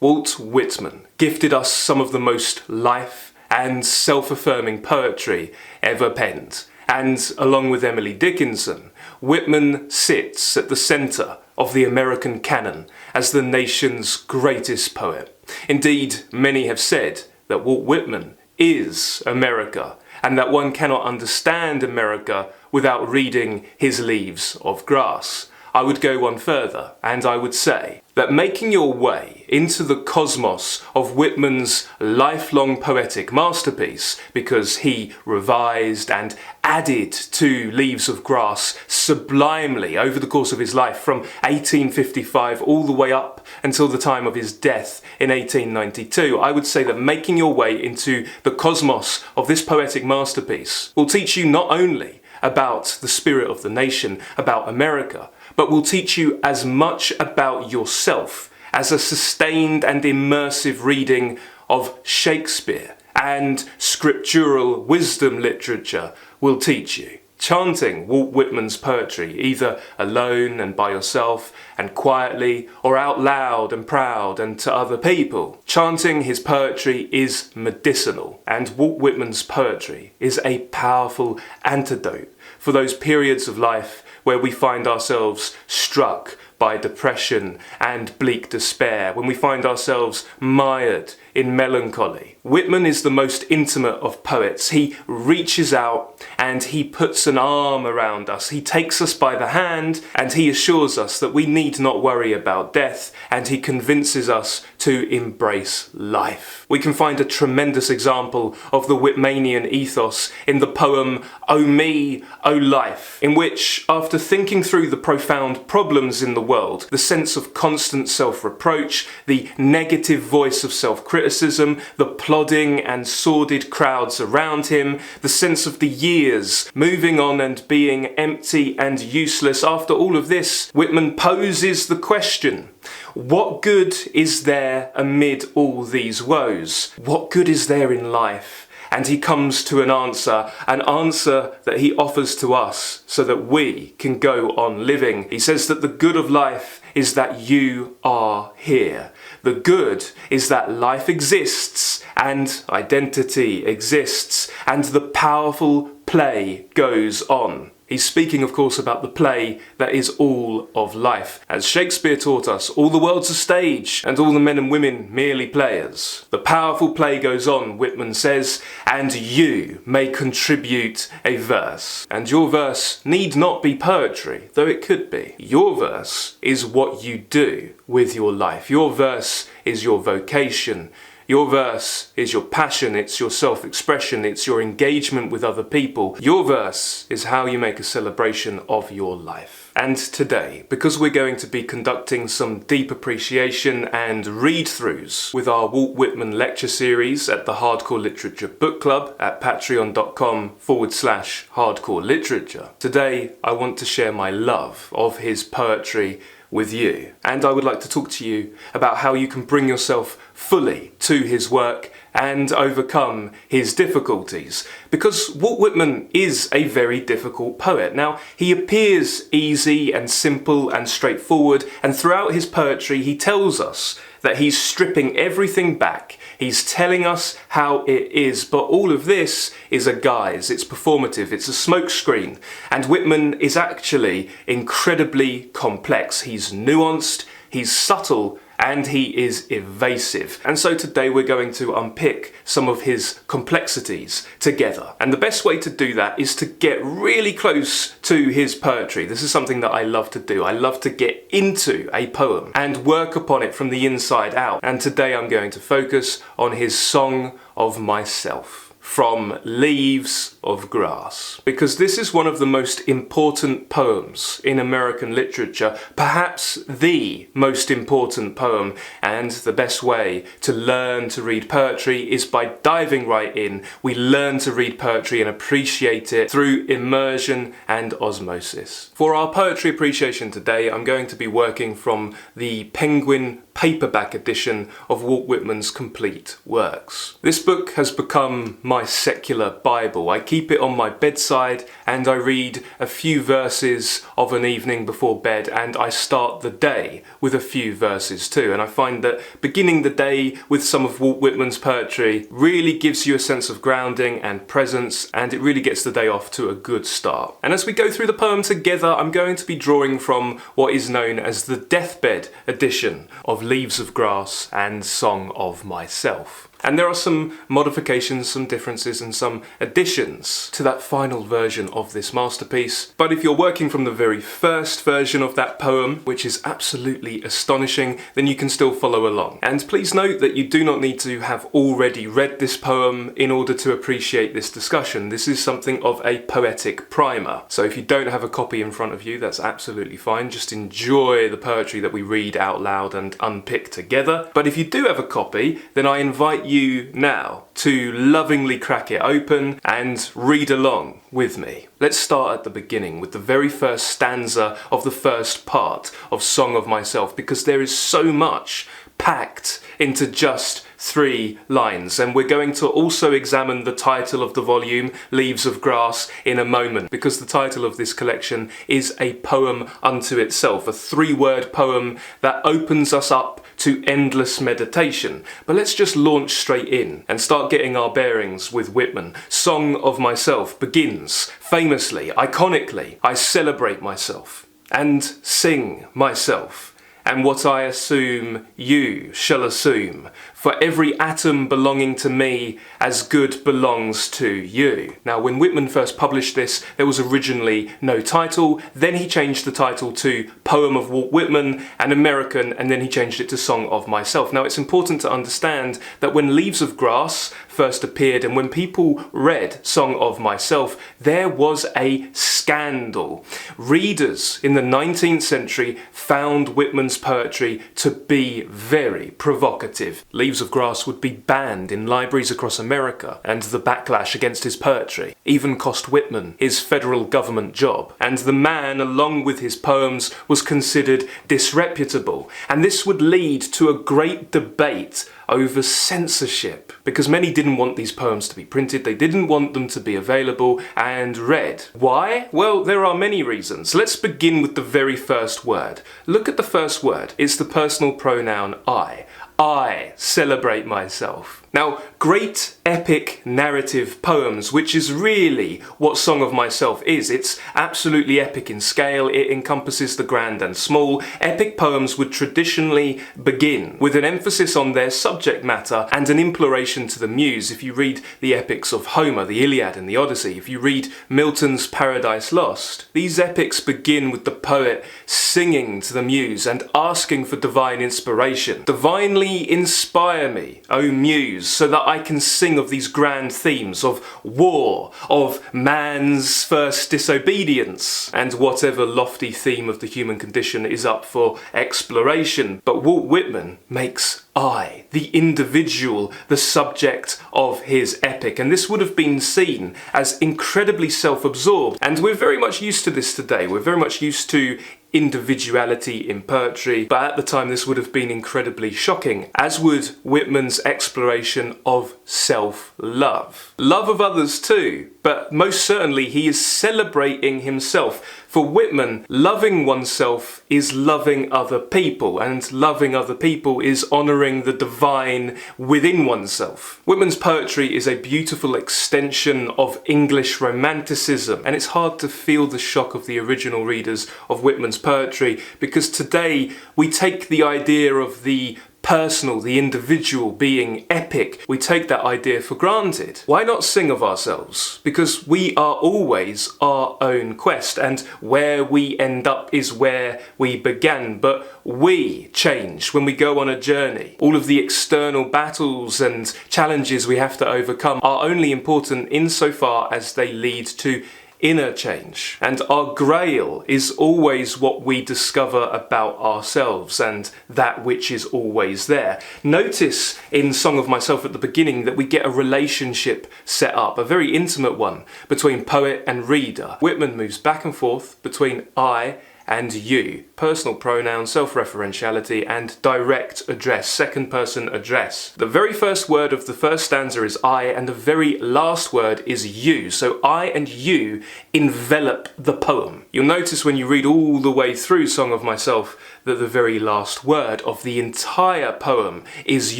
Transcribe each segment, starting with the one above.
Walt Whitman gifted us some of the most life and self-affirming poetry ever penned. And along with Emily Dickinson, Whitman sits at the centre of the American canon as the nation's greatest poet. Indeed, many have said that Walt Whitman is America, and that one cannot understand America without reading his Leaves of Grass. I would go one further, and I would say that making your way into the cosmos of Whitman's lifelong poetic masterpiece, because he revised and added to Leaves of Grass sublimely over the course of his life from 1855 all the way up until the time of his death in 1892, I would say that making your way into the cosmos of this poetic masterpiece will teach you not only about the spirit of the nation, about America, but will teach you as much about yourself as a sustained and immersive reading of Shakespeare and scriptural wisdom literature will teach you. Chanting Walt Whitman's poetry, either alone and by yourself and quietly, or out loud and proud and to other people. Chanting his poetry is medicinal, and Walt Whitman's poetry is a powerful antidote for those periods of life where we find ourselves struck by depression and bleak despair, when we find ourselves mired in melancholy. Whitman is the most intimate of poets. He reaches out and he puts an arm around us. He takes us by the hand and he assures us that we need not worry about death, and he convinces us to embrace life. We can find a tremendous example of the Whitmanian ethos in the poem O Me, O Life, in which, after thinking through the profound problems in the world, the sense of constant self-reproach, the negative voice of self-criticism, the plodding and sordid crowds around him, the sense of the years moving on and being empty and useless, after all of this, Whitman poses the question: what good is there amid all these woes? What good is there in life? And he comes to an answer that he offers to us so that we can go on living. He says that the good of life is that you are here. The good is that life exists and identity exists and the powerful play goes on. He's speaking, of course, about the play that is all of life. As Shakespeare taught us, all the world's a stage, and all the men and women merely players. The powerful play goes on, Whitman says, and you may contribute a verse. And your verse need not be poetry, though it could be. Your verse is what you do with your life. Your verse is your vocation. Your verse is your passion, it's your self-expression, it's your engagement with other people. Your verse is how you make a celebration of your life. And today, because we're going to be conducting some deep appreciation and read-throughs with our Walt Whitman lecture series at the Hardcore Literature Book Club at patreon.com/hardcore literature, today I want to share my love of his poetry with you. And I would like to talk to you about how you can bring yourself fully to his work and overcome his difficulties. Because Walt Whitman is a very difficult poet. Now, he appears easy and simple and straightforward, and throughout his poetry he tells us that he's stripping everything back. He's telling us how it is, but all of this is a guise, it's performative, it's a smokescreen. And Whitman is actually incredibly complex. He's nuanced, he's subtle, and he is evasive. And so today we're going to unpick some of his complexities together. And the best way to do that is to get really close to his poetry. This is something that I love to do. I love to get into a poem and work upon it from the inside out. And today I'm going to focus on his Song of Myself, from Leaves of Grass, because this is one of the most important poems in American literature, perhaps the most important poem, and the best way to learn to read poetry is by diving right in. We learn to read poetry and appreciate it through immersion and osmosis. For our poetry appreciation today, I'm going to be working from the Penguin paperback edition of Walt Whitman's complete works. This book has become my secular Bible. I keep it on my bedside and I read a few verses of an evening before bed, and I start the day with a few verses too. And I find that beginning the day with some of Walt Whitman's poetry really gives you a sense of grounding and presence, and it really gets the day off to a good start. And as we go through the poem together, I'm going to be drawing from what is known as the deathbed edition of Leaves of Grass and Song of Myself. And there are some modifications, some differences and some additions to that final version of this masterpiece. But if you're working from the very first version of that poem, which is absolutely astonishing, then you can still follow along. And please note that you do not need to have already read this poem in order to appreciate this discussion. This is something of a poetic primer. So if you don't have a copy in front of you, that's absolutely fine. Just enjoy the poetry that we read out loud and unpick together. But if you do have a copy, then I invite you now to lovingly crack it open and read along with me. Let's start at the beginning with the very first stanza of the first part of Song of Myself, because there is so much packed into just 3 lines, and we're going to also examine the title of the volume, Leaves of Grass, in a moment, because the title of this collection is a poem unto itself, a 3-word poem that opens us up to endless meditation. But let's just launch straight in and start getting our bearings with Whitman. Song of Myself begins famously, iconically, I celebrate myself and sing myself, and what I assume you shall assume, for every atom belonging to me as good belongs to you. Now, when Whitman first published this, there was originally no title. Then he changed the title to Poem of Walt Whitman, an American, and then he changed it to Song of Myself. Now, it's important to understand that when Leaves of Grass first appeared and when people read Song of Myself, there was a scandal. Readers in the 19th century found Whitman's poetry to be very provocative. Leaves of Grass would be banned in libraries across America, and the backlash against his poetry even cost Whitman his federal government job. And the man, along with his poems, was considered disreputable. And this would lead to a great debate over censorship, because many didn't want these poems to be printed, they didn't want them to be available and read. Why? Well, there are many reasons. Let's begin with the very first word. Look at the first word. It's the personal pronoun I. I celebrate myself. Now, great epic narrative poems, which is really what Song of Myself is. It's absolutely epic in scale, it encompasses the grand and small. Epic poems would traditionally begin with an emphasis on their subject matter and an imploration to the muse. If you read the epics of Homer, the Iliad and the Odyssey, if you read Milton's Paradise Lost, these epics begin with the poet singing to the muse and asking for divine inspiration. Divinely inspire me, O muse, so that I can sing of these grand themes of war, of man's first disobedience, and whatever lofty theme of the human condition is up for exploration. But Walt Whitman makes I, the individual, the subject of his epic, and this would have been seen as incredibly self-absorbed. And we're very much used to this today. We're very much used to individuality in poetry, but at the time this would have been incredibly shocking, as would Whitman's exploration of self-love. Love of others too, but most certainly he is celebrating himself. For Whitman, loving oneself is loving other people, and loving other people is honouring the divine within oneself. Whitman's poetry is a beautiful extension of English romanticism, and it's hard to feel the shock of the original readers of Whitman's poetry, because today we take the idea of the personal, the individual being epic, we take that idea for granted. Why not sing of ourselves? Because we are always our own quest, and where we end up is where we began, but we change when we go on a journey. All of the external battles and challenges we have to overcome are only important insofar as they lead to inner change. And our grail is always what we discover about ourselves and that which is always there. Notice in Song of Myself at the beginning that we get a relationship set up, a very intimate one, between poet and reader. Whitman moves back and forth between I and you. Personal pronoun, self-referentiality, and direct address, second person address. The very first word of the first stanza is I, and the very last word is you. So I and you envelop the poem. You'll notice when you read all the way through Song of Myself that the very last word of the entire poem is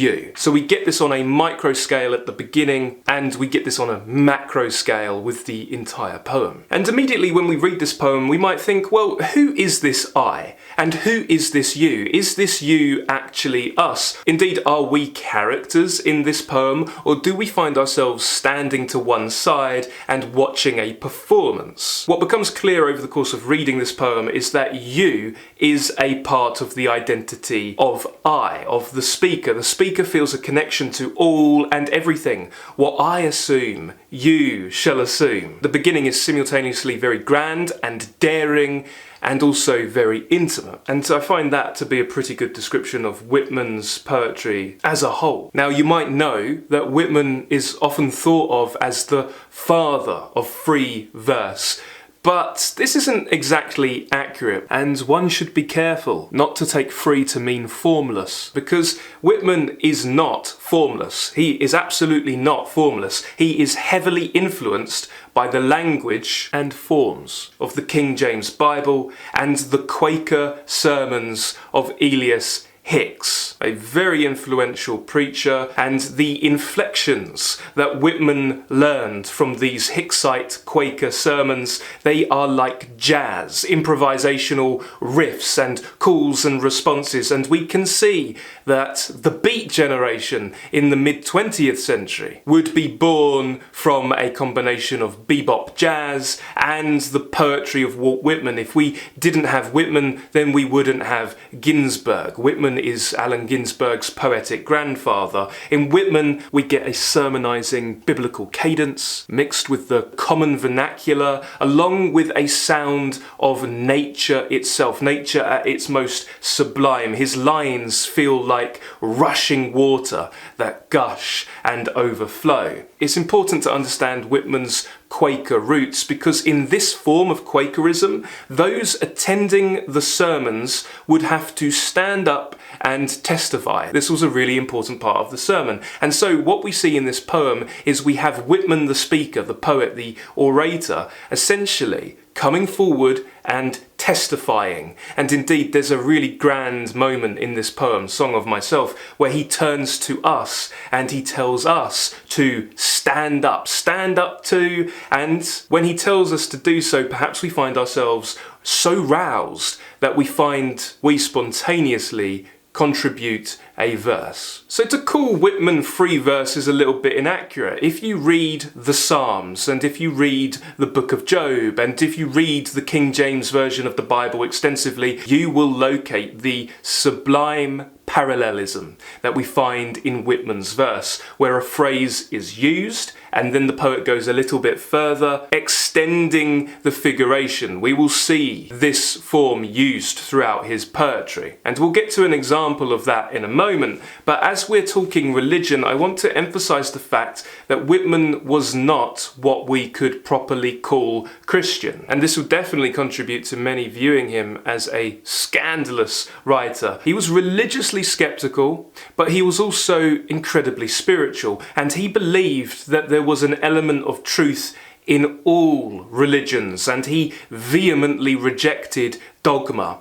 you. So we get this on a micro scale at the beginning, and we get this on a macro scale with the entire poem. And immediately when we read this poem, we might think, well, who is this I? And who is this you? Is this you actually us? Indeed, are we characters in this poem, or do we find ourselves standing to one side and watching a performance? What becomes clear over the course of reading this poem is that you is a part of the identity of I, of the speaker. The speaker feels a connection to all and everything. What I assume, you shall assume. The beginning is simultaneously very grand and daring, and also very intimate. And I find that to be a pretty good description of Whitman's poetry as a whole. Now, you might know that Whitman is often thought of as the father of free verse, but this isn't exactly accurate, and one should be careful not to take free to mean formless, because Whitman is not formless. He is absolutely not formless. He is heavily influenced by the language and forms of the King James Bible and the Quaker sermons of Elias Hicks, a very influential preacher, and the inflections that Whitman learned from these Hicksite Quaker sermons, they are like jazz, improvisational riffs and calls and responses, and we can see that the Beat generation in the mid-20th century would be born from a combination of bebop jazz and the poetry of Walt Whitman. If we didn't have Whitman, then we wouldn't have Ginsberg. Whitman is Allen Ginsberg's poetic grandfather. In Whitman, we get a sermonizing biblical cadence mixed with the common vernacular, along with a sound of nature itself, nature at its most sublime. His lines feel like rushing water that gush and overflow. It's important to understand Whitman's Quaker roots, because in this form of Quakerism, those attending the sermons would have to stand up and testify. This was a really important part of the sermon. And so what we see in this poem is we have Whitman the speaker, the poet, the orator, essentially coming forward and testifying. And indeed, there's a really grand moment in this poem, Song of Myself, where he turns to us and he tells us to stand up to, and when he tells us to do so, perhaps we find ourselves so roused that we spontaneously contribute a verse. So to call Whitman free verse is a little bit inaccurate. If you read the Psalms, and if you read the book of Job, and if you read the King James Version of the Bible extensively, you will locate the sublime parallelism that we find in Whitman's verse, where a phrase is used and then the poet goes a little bit further, extending the figuration. We will see this form used throughout his poetry, and we'll get to an example of that in a moment. But as we're talking religion, I want to emphasize the fact that Whitman was not what we could properly call Christian, and this will definitely contribute to many viewing him as a scandalous writer. He was religiously skeptical, but he was also incredibly spiritual, and he believed that there was an element of truth in all religions, and he vehemently rejected dogma.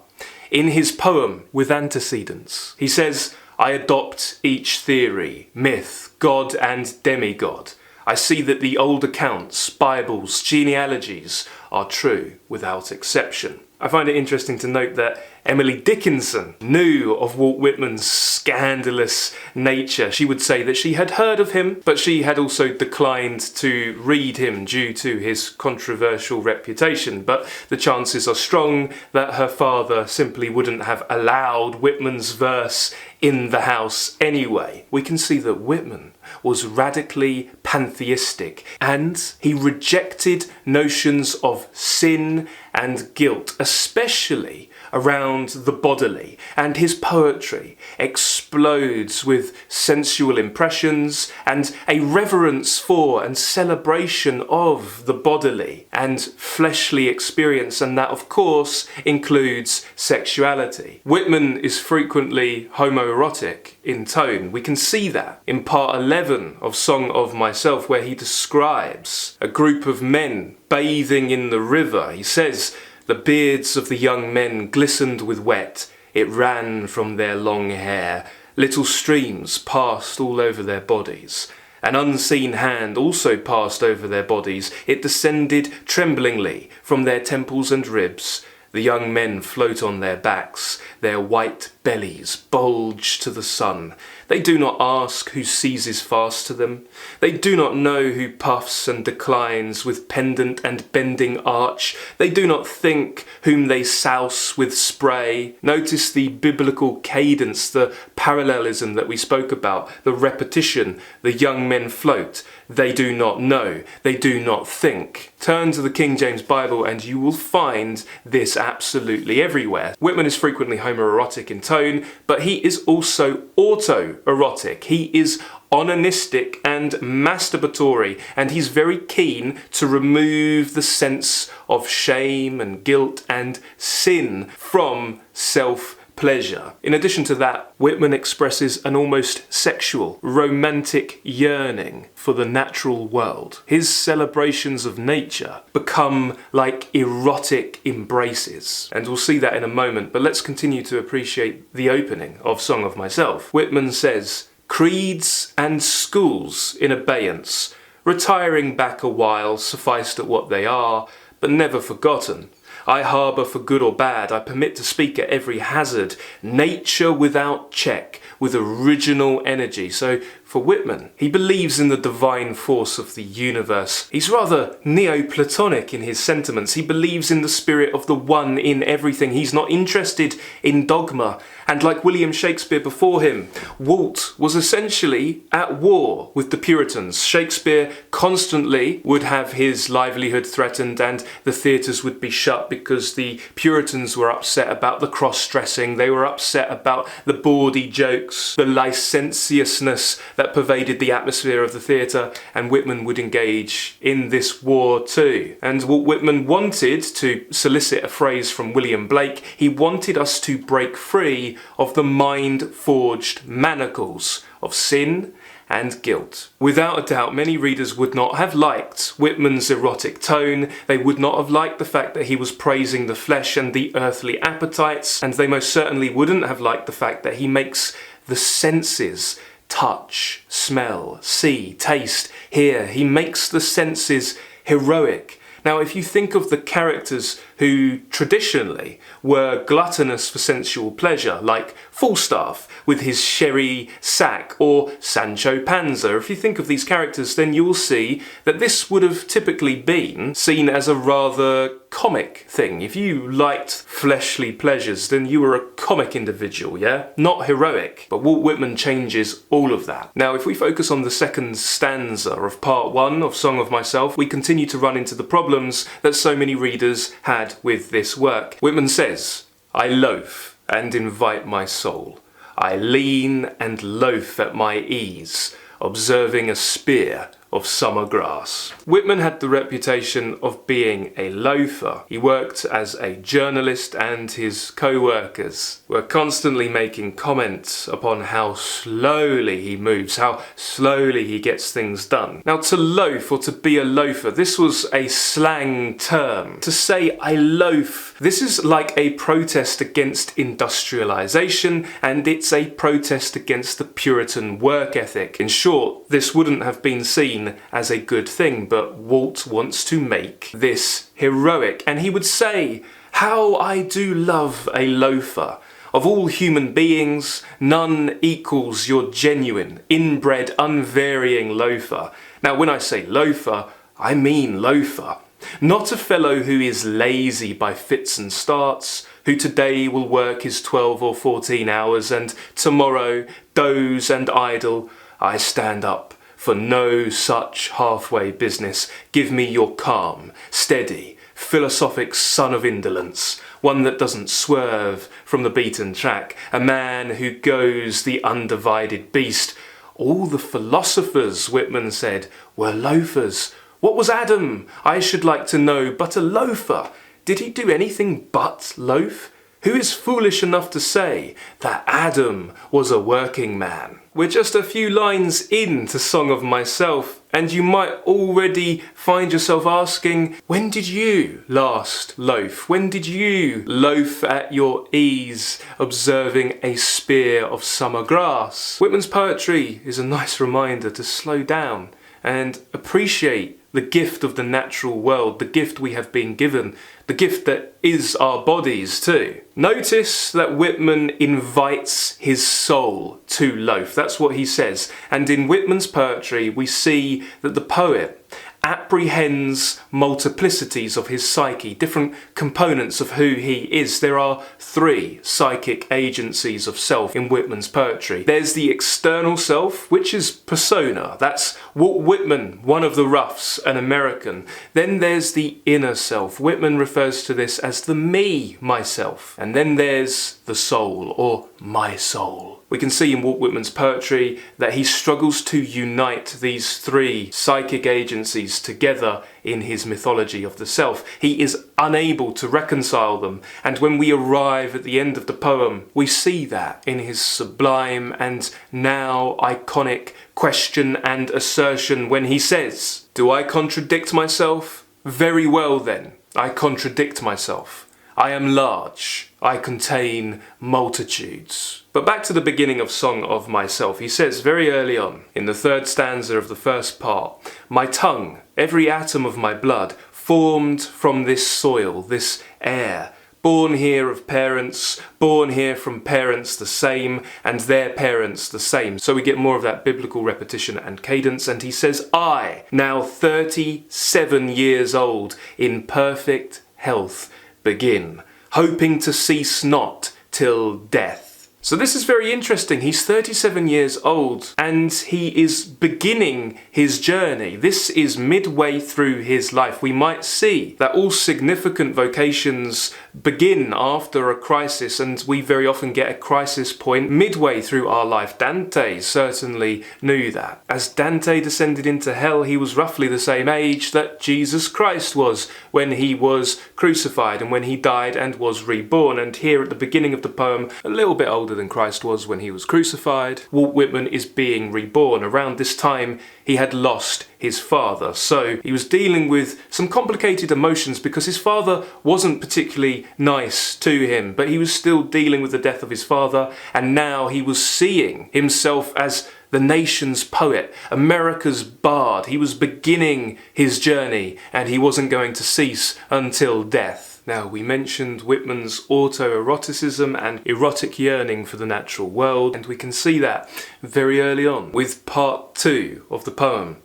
In his poem, With Antecedents, he says, "I adopt each theory, myth, god and demigod. I see that the old accounts, Bibles, genealogies are true without exception." I find it interesting to note that Emily Dickinson knew of Walt Whitman's scandalous nature. She would say that she had heard of him, but she had also declined to read him due to his controversial reputation. But the chances are strong that her father simply wouldn't have allowed Whitman's verse in the house anyway. We can see that Whitman was radically pantheistic, and he rejected notions of sin and guilt, especially around the bodily, and his poetry explodes with sensual impressions and a reverence for and celebration of the bodily and fleshly experience, and that of course includes sexuality. Whitman is frequently homoerotic in tone. We can see that in part 11 of Song of Myself, where he describes a group of men bathing in the river. He says, "The beards of the young men glistened with wet. It ran from their long hair. Little streams passed all over their bodies. An unseen hand also passed over their bodies. It descended tremblingly from their temples and ribs. The young men float on their backs. Their white bellies bulge to the sun. They do not ask who seizes fast to them. They do not know who puffs and declines with pendant and bending arch. They do not think whom they souse with spray." Notice the biblical cadence, the parallelism that we spoke about, the repetition. The young men float. They do not know. They do not think. Turn to the King James Bible and you will find this absolutely everywhere. Whitman is frequently homoerotic in tone, but he is also autoerotic. He is onanistic and masturbatory, and he's very keen to remove the sense of shame and guilt and sin from self-pleasure. In addition to that, Whitman expresses an almost sexual, romantic yearning for the natural world. His celebrations of nature become like erotic embraces, and we'll see that in a moment, but let's continue to appreciate the opening of Song of Myself. Whitman says, "Creeds and schools in abeyance, retiring back a while, sufficed at what they are, but never forgotten. I harbour for good or bad, I permit to speak at every hazard, nature without check, with original energy." So for Whitman, he believes in the divine force of the universe. He's rather Neoplatonic in his sentiments. He believes in the spirit of the one in everything. He's not interested in dogma. And like William Shakespeare before him, Walt was essentially at war with the Puritans. Shakespeare constantly would have his livelihood threatened, and the theatres would be shut because the Puritans were upset about the cross-dressing. They were upset about the bawdy jokes, the licentiousness that pervaded the atmosphere of the theatre, and Whitman would engage in this war too. And Walt Whitman wanted to solicit a phrase from William Blake. He wanted us to break free of the mind-forged manacles of sin and guilt. Without a doubt, many readers would not have liked Whitman's erotic tone. They would not have liked the fact that he was praising the flesh and the earthly appetites, and they most certainly wouldn't have liked the fact that he makes the senses touch, smell, see, taste, hear. He makes the senses heroic. Now, if you think of the characters who traditionally were gluttonous for sensual pleasure, like Falstaff with his sherry sack, or Sancho Panza, if you think of these characters, then you will see that this would have typically been seen as a rather comic thing. If you liked fleshly pleasures, then you were a comic individual, yeah? Not heroic. But Walt Whitman changes all of that. Now, if we focus on the second stanza of part 1 of Song of Myself, we continue to run into the problems that so many readers had with this work. Whitman says, "I loaf and invite my soul. I lean and loaf at my ease, observing a spear of summer grass." Whitman had the reputation of being a loafer. He worked as a journalist, and his co-workers were constantly making comments upon how slowly he moves, how slowly he gets things done. Now, to loaf, or to be a loafer, this was a slang term. To say "I loaf," this is like a protest against industrialization, and it's a protest against the Puritan work ethic. In short, this wouldn't have been seen as a good thing, but Walt wants to make this heroic, and he would say, "How I do love a loafer. Of all human beings, none equals your genuine, inbred, unvarying loafer." Now, when I say loafer, I mean loafer. Not a fellow who is lazy by fits and starts, who today will work his 12 or 14 hours and tomorrow doze and idle. I stand up for no such halfway business. Give me your calm, steady, philosophic son of indolence. one that doesn't swerve from the beaten track, a man who goes the undivided beast. All the philosophers, Whitman said, were loafers. What was Adam? I should like to know, but a loafer. Did he do anything but loaf? Who is foolish enough to say that Adam was a working man? We're just a few lines into Song of Myself, and you might already find yourself asking, when did you last loaf? When did you loaf at your ease, observing a spear of summer grass? Whitman's poetry is a nice reminder to slow down and appreciate the gift of the natural world, the gift we have been given, the gift that is our bodies too. Notice that Whitman invites his soul to loaf. That's what he says. And in Whitman's poetry, we see that the poet apprehends multiplicities of his psyche, different components of who he is. There are 3 psychic agencies of self in Whitman's poetry. There's the external self, which is persona. That's Walt Whitman, one of the roughs, an American. Then there's the inner self. Whitman refers to this as the me, myself. And then there's the soul, or my soul. We can see in Walt Whitman's poetry that he struggles to unite these 3 psychic agencies together in his mythology of the self. He is unable to reconcile them, and when we arrive at the end of the poem, we see that in his sublime and now iconic question and assertion when he says, "Do I contradict myself? Very well then, I contradict myself. I am large, I contain multitudes." But back to the beginning of Song of Myself, he says very early on, in the 3rd stanza of the first part, "My tongue, every atom of my blood, formed from this soil, this air, born here of parents, born here from parents the same, and their parents the same." So we get more of that biblical repetition and cadence, and he says, "I, now 37 years old, in perfect health, begin, hoping to cease not till death." So this is very interesting. He's 37 years old and he is beginning his journey. This is midway through his life. We might see that all significant vocations begin after a crisis, and we very often get a crisis point midway through our life. Dante certainly knew that. As Dante descended into hell, he was roughly the same age that Jesus Christ was when he was crucified and when he died and was reborn. And here at the beginning of the poem, a little bit older than Christ was when he was crucified, Walt Whitman is being reborn. Around this time, he had lost his father. So he was dealing with some complicated emotions because his father wasn't particularly nice to him, but he was still dealing with the death of his father, and now he was seeing himself as the nation's poet, America's bard. He was beginning his journey, and he wasn't going to cease until death. Now, we mentioned Whitman's autoeroticism and erotic yearning for the natural world, and we can see that very early on with part 2 of the poem.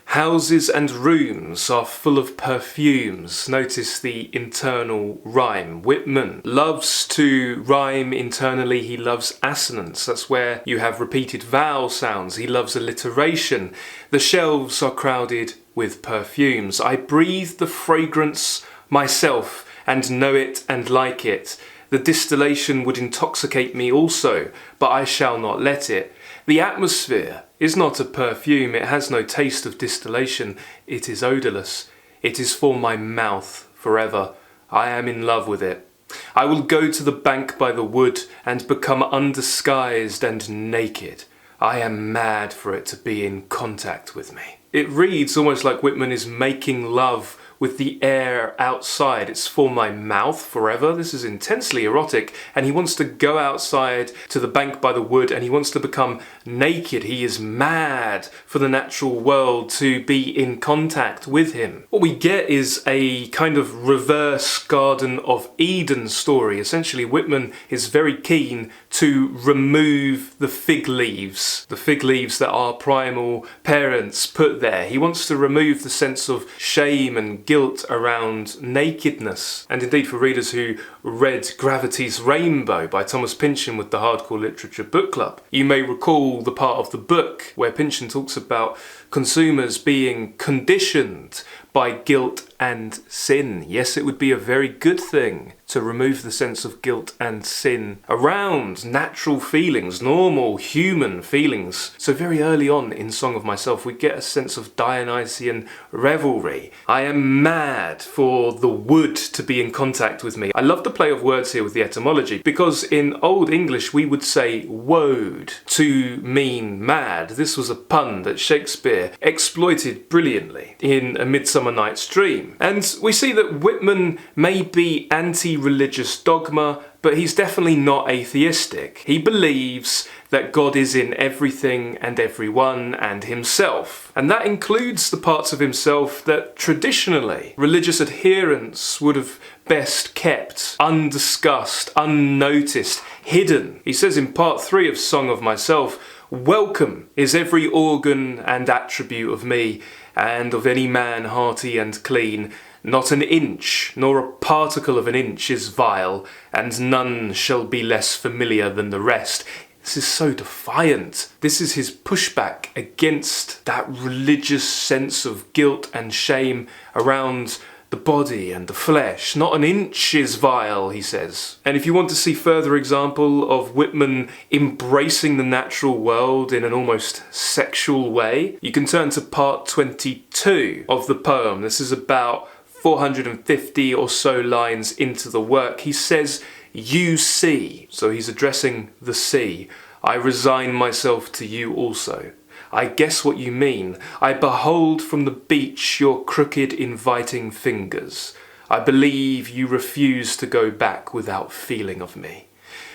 Houses and rooms are full of perfumes. Notice the internal rhyme. Whitman loves to rhyme internally. He loves assonance. That's where you have repeated vowel sounds. He loves alliteration. The shelves are crowded with perfumes. I breathe the fragrance myself and know it and like it. The distillation would intoxicate me also, but I shall not let it. The atmosphere is not a perfume, it has no taste of distillation, it is odourless. It is for my mouth forever. I am in love with it. I will go to the bank by the wood and become undisguised and naked. I am mad for it to be in contact with me. It reads almost like Whitman is making love with the air outside. It's for my mouth forever. This is intensely erotic, and he wants to go outside to the bank by the wood and he wants to become naked. He is mad for the natural world to be in contact with him. What we get is a kind of reverse Garden of Eden story. Essentially, Whitman is very keen to remove the fig leaves that our primal parents put there. He wants to remove the sense of shame and guilt around nakedness. And indeed, for readers who read Gravity's Rainbow by Thomas Pynchon with the Hardcore Literature Book Club, you may recall the part of the book where Pynchon talks about consumers being conditioned by guilt and sin. Yes, it would be a very good thing to remove the sense of guilt and sin around natural feelings, normal human feelings. So very early on in Song of Myself, we get a sense of Dionysian revelry. I am mad for the wood to be in contact with me. I love the play of words here with the etymology, because in Old English we would say woad to mean mad. This was a pun that Shakespeare exploited brilliantly in A Midsummer Night's Dream. And we see that Whitman may be anti-religious dogma, but he's definitely not atheistic. He believes that God is in everything and everyone and himself. And that includes the parts of himself that traditionally religious adherents would have best kept undiscussed, unnoticed, hidden. He says in part 3 of Song of Myself, "Welcome is every organ and attribute of me, and of any man hearty and clean. Not an inch, nor a particle of an inch is vile, and none shall be less familiar than the rest." This is so defiant. This is his pushback against that religious sense of guilt and shame around the body and the flesh. Not an inch is vile, he says. And if you want to see further example of Whitman embracing the natural world in an almost sexual way, you can turn to part 22 of the poem. This is about 450 or so lines into the work. He says, "You see," so he's addressing the sea, "I resign myself to you also. I guess what you mean. I behold from the beach your crooked inviting fingers. I believe you refuse to go back without feeling of me.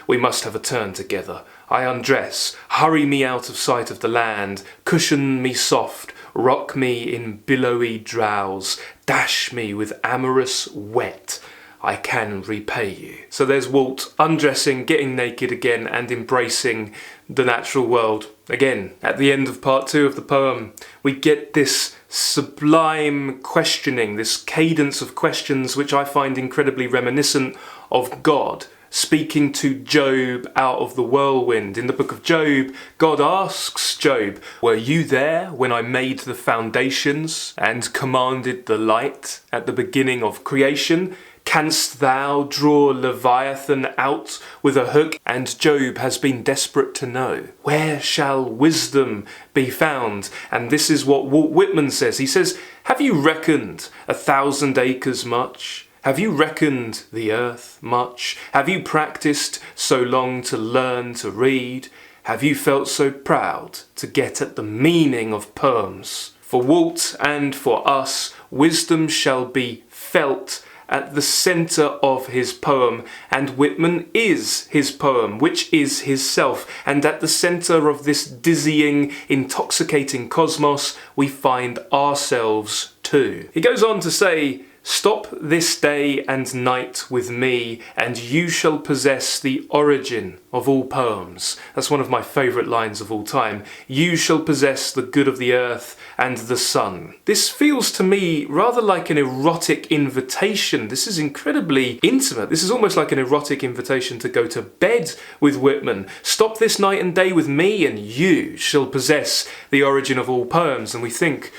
We must have a turn together. I undress, hurry me out of sight of the land, cushion me soft, rock me in billowy drowse, dash me with amorous wet. I can repay you." So there's Walt undressing, getting naked again, and embracing the natural world. Again, at the end of part 2 of the poem, we get this sublime questioning, this cadence of questions which I find incredibly reminiscent of God speaking to Job out of the whirlwind. In the book of Job, God asks Job, "Were you there when I made the foundations and commanded the light at the beginning of creation? Canst thou draw Leviathan out with a hook?" And Job has been desperate to know, where shall wisdom be found? And this is what Walt Whitman says. He says, "Have you reckoned 1,000 acres much? Have you reckoned the earth much? Have you practiced so long to learn to read? Have you felt so proud to get at the meaning of poems? For Walt and for us, wisdom shall be felt at the centre of his poem, and Whitman is his poem, which is his self, and at the centre of this dizzying, intoxicating cosmos, we find ourselves too." He goes on to say, "Stop this day and night with me, and you shall possess the origin of all poems." That's one of my favourite lines of all time. "You shall possess the good of the earth and the sun." This feels to me rather like an erotic invitation. This is incredibly intimate. This is almost like an erotic invitation to go to bed with Whitman. "Stop this night and day with me, and you shall possess the origin of all poems." And we think,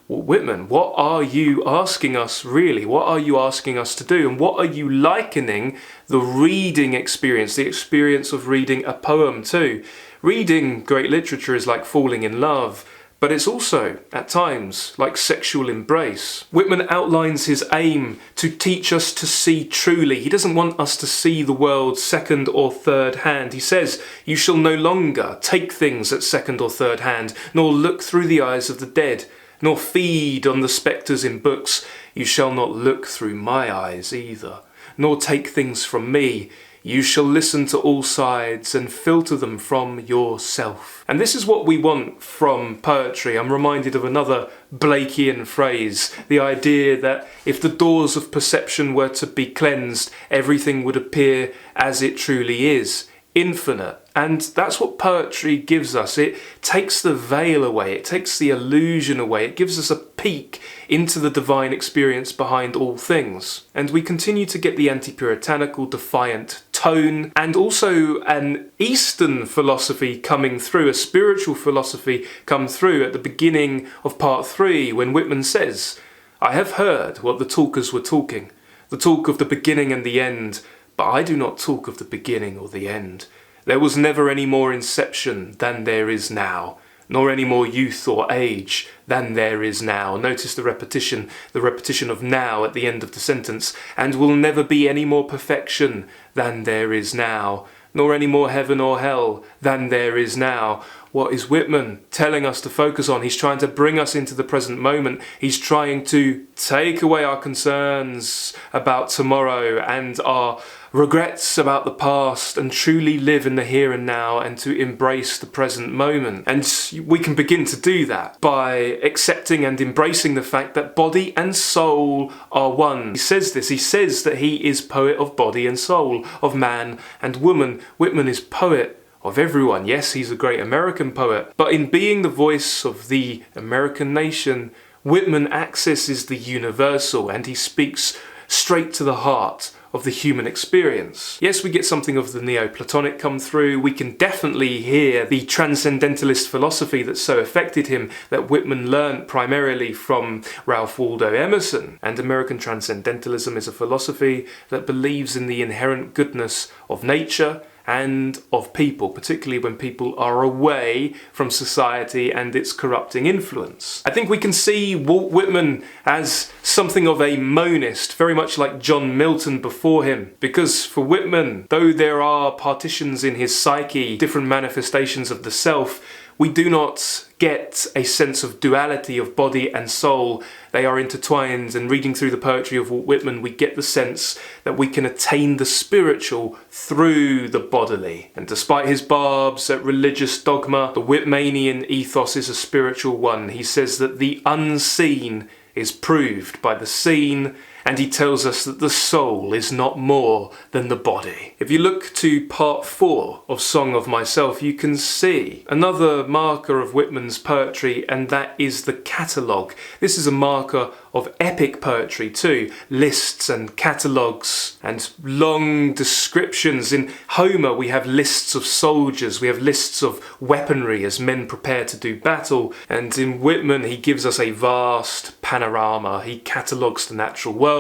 well, Whitman, what are you asking us really? What are you asking us to do? And what are you likening the reading experience, the experience of reading a poem to? Reading great literature is like falling in love, but it's also, at times, like sexual embrace. Whitman outlines his aim to teach us to see truly. He doesn't want us to see the world second or third hand. He says, "You shall no longer take things at second or third hand, nor look through the eyes of the dead, nor feed on the spectres in books. You shall not look through my eyes either, nor take things from me. You shall listen to all sides and filter them from yourself." And this is what we want from poetry. I'm reminded of another Blakean phrase, the idea that if the doors of perception were to be cleansed, everything would appear as it truly is, infinite. And that's what poetry gives us. It takes the veil away, it takes the illusion away, it gives us a peek into the divine experience behind all things. And we continue to get the anti-puritanical, defiant tone, and also an Eastern philosophy coming through, a spiritual philosophy come through at the beginning of part 3, when Whitman says, I have heard what the talkers were talking, the talk of the beginning and the end, but I do not talk of the beginning or the end. There was never any more inception than there is now, nor any more youth or age than there is now. Notice the repetition of now at the end of the sentence. And will never be any more perfection than there is now, nor any more heaven or hell than there is now. What is Whitman telling us to focus on? He's trying to bring us into the present moment. He's trying to take away our concerns about tomorrow and our regrets about the past and truly live in the here and now and to embrace the present moment. And we can begin to do that by accepting and embracing the fact that body and soul are one. He says this, he says that he is poet of body and soul, of man and woman. Whitman is poet of everyone. Yes, he's a great American poet, but in being the voice of the American nation, Whitman accesses the universal and he speaks straight to the heart of the human experience. Yes, we get something of the Neoplatonic come through. We can definitely hear the transcendentalist philosophy that so affected him that Whitman learnt primarily from Ralph Waldo Emerson. And American transcendentalism is a philosophy that believes in the inherent goodness of nature and of people, particularly when people are away from society and its corrupting influence. I think we can see Walt Whitman as something of a monist, very much like John Milton before him, because for Whitman, though there are partitions in his psyche, different manifestations of the self, we do not get a sense of duality of body and soul. They are intertwined, and reading through the poetry of Walt Whitman, we get the sense that we can attain the spiritual through the bodily. And despite his barbs at religious dogma, the Whitmanian ethos is a spiritual one. He says that the unseen is proved by the seen, and he tells us that the soul is not more than the body. If you look to part 4 of Song of Myself, you can see another marker of Whitman's poetry, and that is the catalogue. This is a marker of epic poetry too. Lists and catalogues and long descriptions. In Homer we have lists of soldiers, we have lists of weaponry as men prepare to do battle, and in Whitman he gives us a vast panorama. He catalogues the natural world,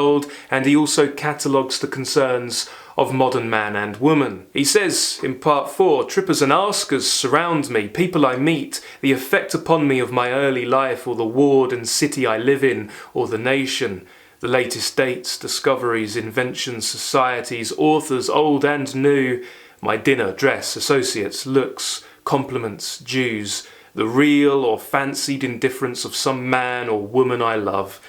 and he also catalogues the concerns of modern man and woman. He says in part 4, trippers and askers surround me, people I meet, the effect upon me of my early life, or the ward and city I live in, or the nation, the latest dates, discoveries, inventions, societies, authors old and new, my dinner, dress, associates, looks, compliments, dues, the real or fancied indifference of some man or woman I love,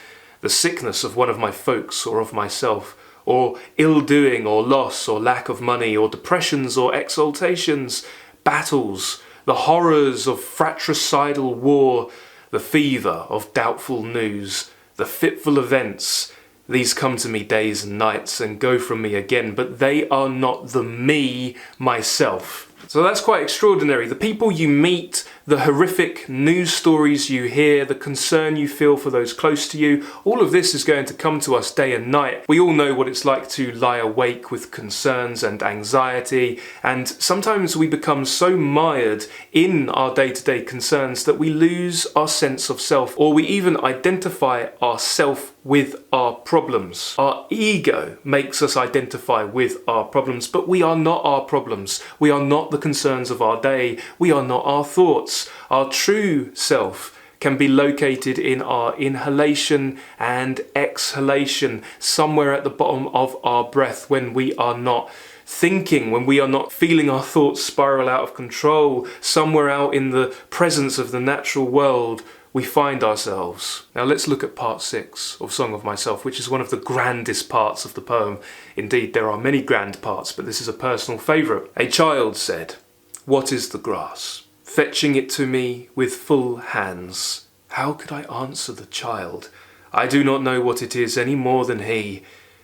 the sickness of one of my folks or of myself, or ill-doing or loss or lack of money, or depressions or exaltations, battles, the horrors of fratricidal war, the fever of doubtful news, the fitful events. These come to me days and nights and go from me again, but they are not the me, myself. So that's quite extraordinary. The people you meet, the horrific news stories you hear, the concern you feel for those close to you, all of this is going to come to us day and night. We all know what it's like to lie awake with concerns and anxiety, and sometimes we become so mired in our day-to-day concerns that we lose our sense of self, or we even identify our self with our problems. Our ego makes us identify with our problems, but we are not our problems. We are not the concerns of our day. We are not our thoughts. Our true self can be located in our inhalation and exhalation, somewhere at the bottom of our breath, when we are not thinking, when we are not feeling our thoughts spiral out of control, somewhere out in the presence of the natural world, we find ourselves. Now let's look at part 6 of Song of Myself, which is one of the grandest parts of the poem. Indeed, there are many grand parts, but this is a personal favourite. A child said, "What is the grass?" Fetching it to me with full hands. How could I answer the child? I do not know what it is any more than he.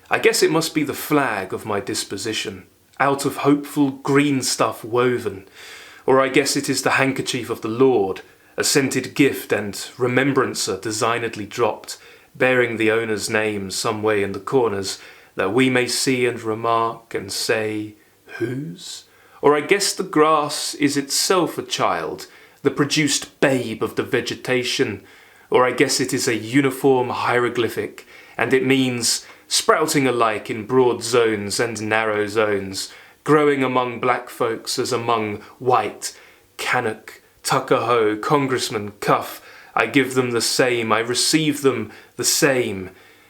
I guess it must be the flag of my disposition, out of hopeful green stuff woven. Or I guess it is the handkerchief of the Lord, a scented gift and remembrancer designedly dropped, bearing the owner's name some way in the corners, that we may see and remark and say, whose? Or I guess the grass is itself a child, the produced babe of the vegetation, or I guess it is a uniform hieroglyphic, and it means sprouting alike in broad zones and narrow zones, growing among black folks as among white, Canuck, Tuckahoe, Congressman, Cuff. I give them the same, I receive them the same,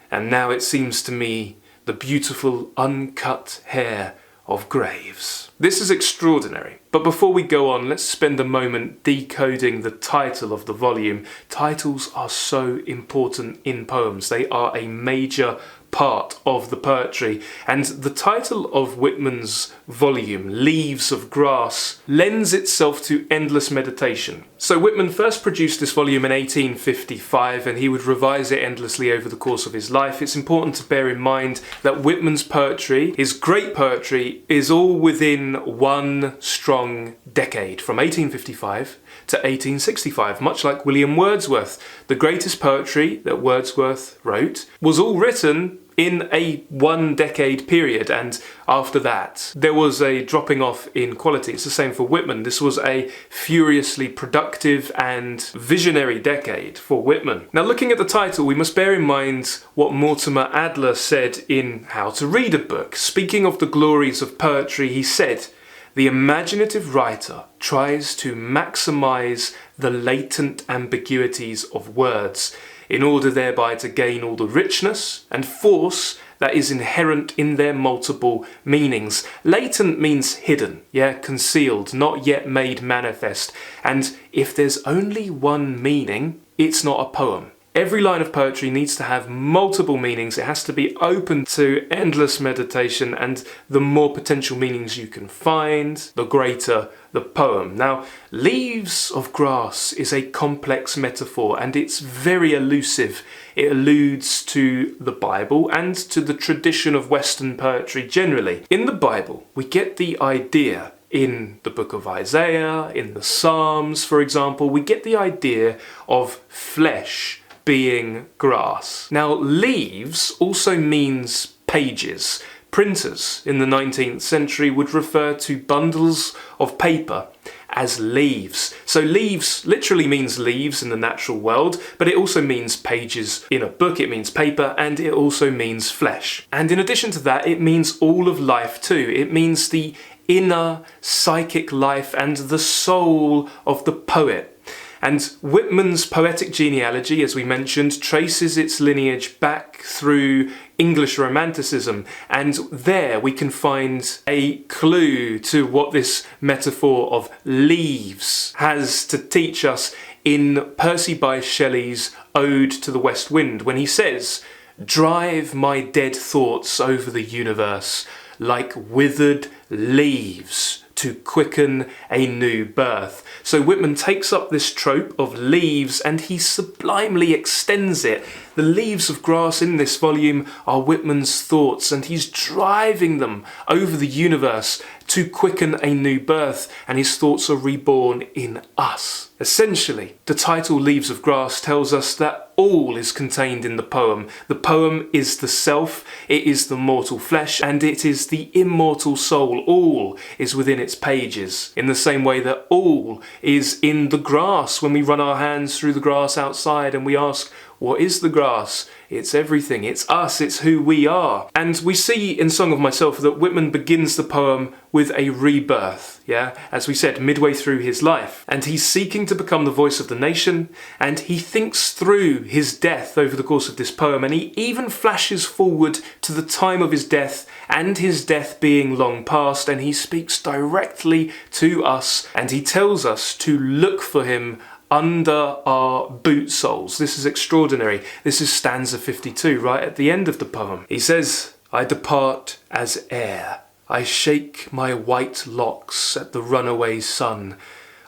and now it seems to me the beautiful uncut hair of graves. This is extraordinary, but before we go on, let's spend a moment decoding the title of the volume. Titles are so important in poems. They are a major part of the poetry, and the title of Whitman's volume, Leaves of Grass, lends itself to endless meditation. So Whitman first produced this volume in 1855, and he would revise it endlessly over the course of his life. It's important to bear in mind that Whitman's poetry, his great poetry, is all within one strong decade, from 1855 to 1865, much like William Wordsworth. The greatest poetry that Wordsworth wrote was all written in a 1 decade period, and after that there was a dropping off in quality. It's the same for Whitman. This was a furiously productive and visionary decade for Whitman. Now, looking at the title, we must bear in mind what Mortimer Adler said in How to Read a Book. Speaking of the glories of poetry, he said, "The imaginative writer tries to maximize the latent ambiguities of words in order thereby to gain all the richness and force that is inherent in their multiple meanings." Latent means hidden, concealed, not yet made manifest. And if there's only one meaning, it's not a poem. Every line of poetry needs to have multiple meanings. It has to be open to endless meditation, and the more potential meanings you can find, the greater the poem. Now, Leaves of Grass is a complex metaphor, and it's very elusive. It alludes to the Bible and to the tradition of Western poetry generally. In the Bible, we get the idea, in the book of Isaiah, in the Psalms, for example, we get the idea of flesh being grass. Now, leaves also means pages. Printers in the 19th century would refer to bundles of paper as leaves. So leaves literally means leaves in the natural world, but it also means pages in a book, it means paper, and it also means flesh. And in addition to that, it means all of life too. It means the inner psychic life and the soul of the poet. And Whitman's poetic genealogy, as we mentioned, traces its lineage back through English Romanticism, and there we can find a clue to what this metaphor of leaves has to teach us in Percy Bysshe Shelley's Ode to the West Wind, when he says, "Drive my dead thoughts over the universe like withered leaves to quicken a new birth." So Whitman takes up this trope of leaves and he sublimely extends it. The leaves of grass in this volume are Whitman's thoughts, and he's driving them over the universe to quicken a new birth, and his thoughts are reborn in us. Essentially, the title Leaves of Grass tells us that all is contained in the poem. The poem is the self, it is the mortal flesh, and it is the immortal soul. All is within its pages, in the same way that all is in the grass when we run our hands through the grass outside and we ask, what is the grass? It's everything. It's us. It's who we are. And we see in Song of Myself that Whitman begins the poem with a rebirth, as we said, midway through his life. And he's seeking to become the voice of the nation, and he thinks through his death over the course of this poem, and he even flashes forward to the time of his death and his death being long past, and he speaks directly to us, and he tells us to look for him under our boot soles. This is extraordinary. This is stanza 52, right at the end of the poem. He says, "I depart as air. I shake my white locks at the runaway sun.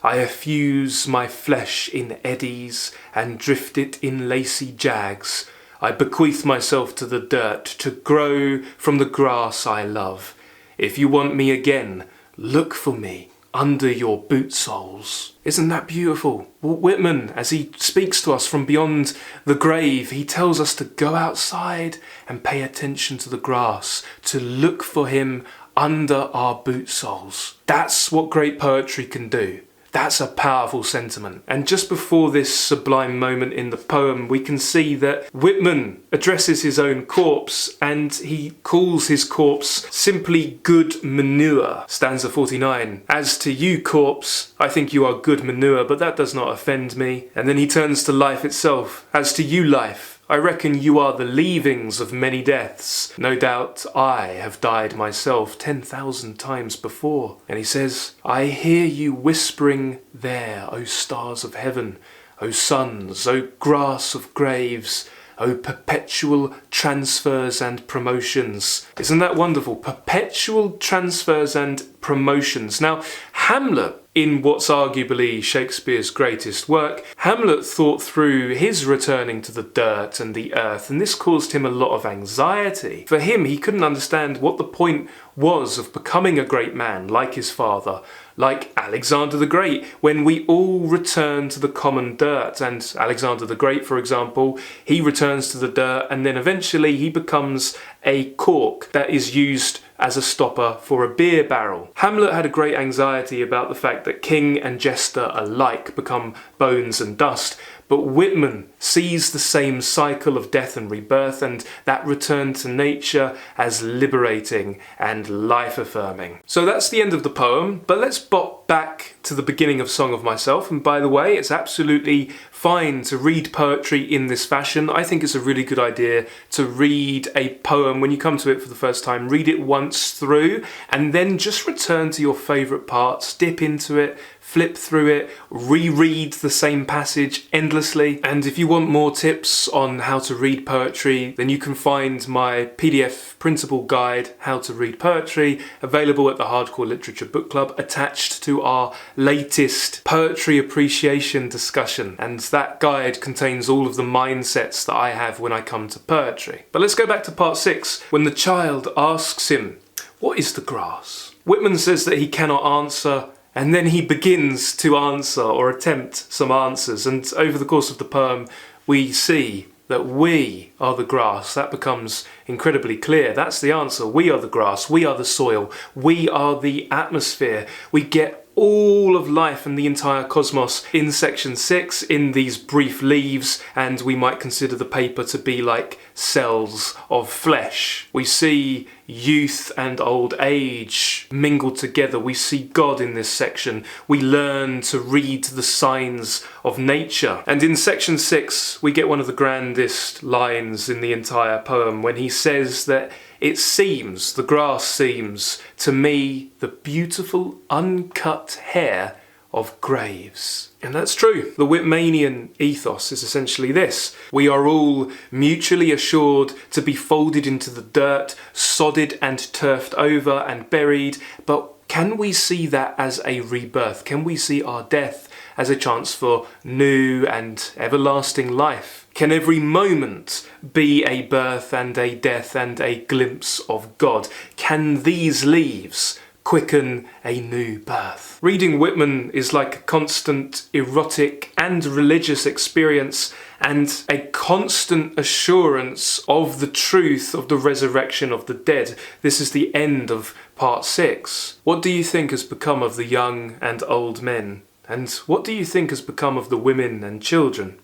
I effuse my flesh in eddies and drift it in lacy jags. I bequeath myself to the dirt to grow from the grass I love. If you want me again, look for me under your boot soles." Isn't that beautiful? Walt Whitman, as he speaks to us from beyond the grave, he tells us to go outside and pay attention to the grass, to look for him under our boot soles. That's what great poetry can do. That's a powerful sentiment. And just before this sublime moment in the poem, we can see that Whitman addresses his own corpse and he calls his corpse simply good manure. Stanza 49. As to you, corpse, I think you are good manure, but that does not offend me. And then he turns to life itself. As to you, life, I reckon you are the leavings of many deaths. No doubt I have died myself 10,000 times before. And he says, I hear you whispering there, O stars of heaven, O suns, O grass of graves, O perpetual transfers and promotions. Isn't that wonderful? Perpetual transfers and promotions. Now, Hamlet, in what's arguably Shakespeare's greatest work, Hamlet thought through his returning to the dirt and the earth, and this caused him a lot of anxiety. For him, he couldn't understand what the point was of becoming a great man like his father, like Alexander the Great, when we all return to the common dirt. And Alexander the Great, for example, he returns to the dirt and then eventually he becomes a cork that is used as a stopper for a beer barrel. Hamlet had a great anxiety about the fact that king and jester alike become bones and dust, but Whitman sees the same cycle of death and rebirth and that return to nature as liberating and life-affirming. So that's the end of the poem, but let's bop back to the beginning of Song of Myself. And by the way, it's absolutely fine to read poetry in this fashion. I think it's a really good idea to read a poem when you come to it for the first time. Read it once through and then just return to your favourite parts, dip into it, flip through it, reread the same passage endlessly. And if you want more tips on how to read poetry, then you can find my PDF printable guide, How to Read Poetry, available at the Hardcore Literature Book Club, attached to our latest poetry appreciation discussion. And that guide contains all of the mindsets that I have when I come to poetry. But let's go back to part 6, when the child asks him, what is the grass? Whitman says that he cannot answer, and then he begins to answer or attempt some answers. And over the course of the poem, we see that we are the grass. That becomes incredibly clear. That's the answer. We are the grass. We are the soil. We are the atmosphere. We get all of life and the entire cosmos in section 6 in these brief leaves, and we might consider the paper to be like cells of flesh. We see youth and old age mingled together. We see God in this section. We learn to read the signs of nature. And in section 6 we get one of the grandest lines in the entire poem when he says that it seems, the grass seems, to me the beautiful uncut hair of graves. And that's true. The Whitmanian ethos is essentially this. We are all mutually assured to be folded into the dirt, sodded and turfed over and buried, but can we see that as a rebirth? Can we see our death as a chance for new and everlasting life? Can every moment be a birth and a death and a glimpse of God? Can these leaves quicken a new birth? Reading Whitman is like a constant erotic and religious experience and a constant assurance of the truth of the resurrection of the dead. This is the end of part 6. What do you think has become of the young and old men? And what do you think has become of the women and children?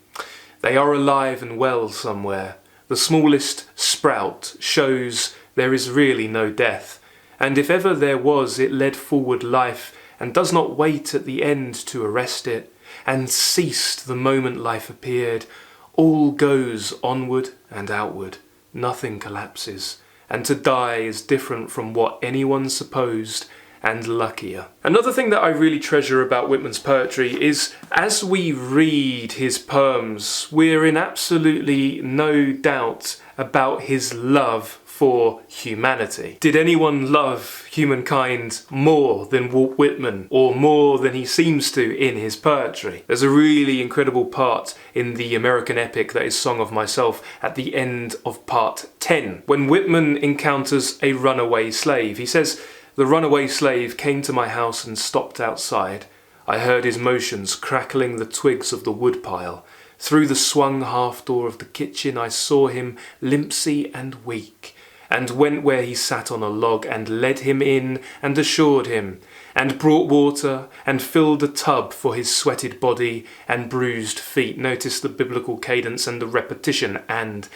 They are alive and well somewhere. The smallest sprout shows there is really no death. And if ever there was, it led forward life and does not wait at the end to arrest it, and ceased the moment life appeared. All goes onward and outward. Nothing collapses. And to die is different from what anyone supposed, and luckier. Another thing that I really treasure about Whitman's poetry is as we read his poems, we're in absolutely no doubt about his love for humanity. Did anyone love humankind more than Walt Whitman, or more than he seems to in his poetry? There's a really incredible part in the American epic that is Song of Myself at the end of part 10, when Whitman encounters a runaway slave. He says, "The runaway slave came to my house and stopped outside. I heard his motions crackling the twigs of the woodpile. Through the swung half door of the kitchen I saw him limpsy and weak, and went where he sat on a log, and led him in, and assured him, and brought water, and filled a tub for his sweated body and bruised feet. Notice the biblical cadence and the repetition, and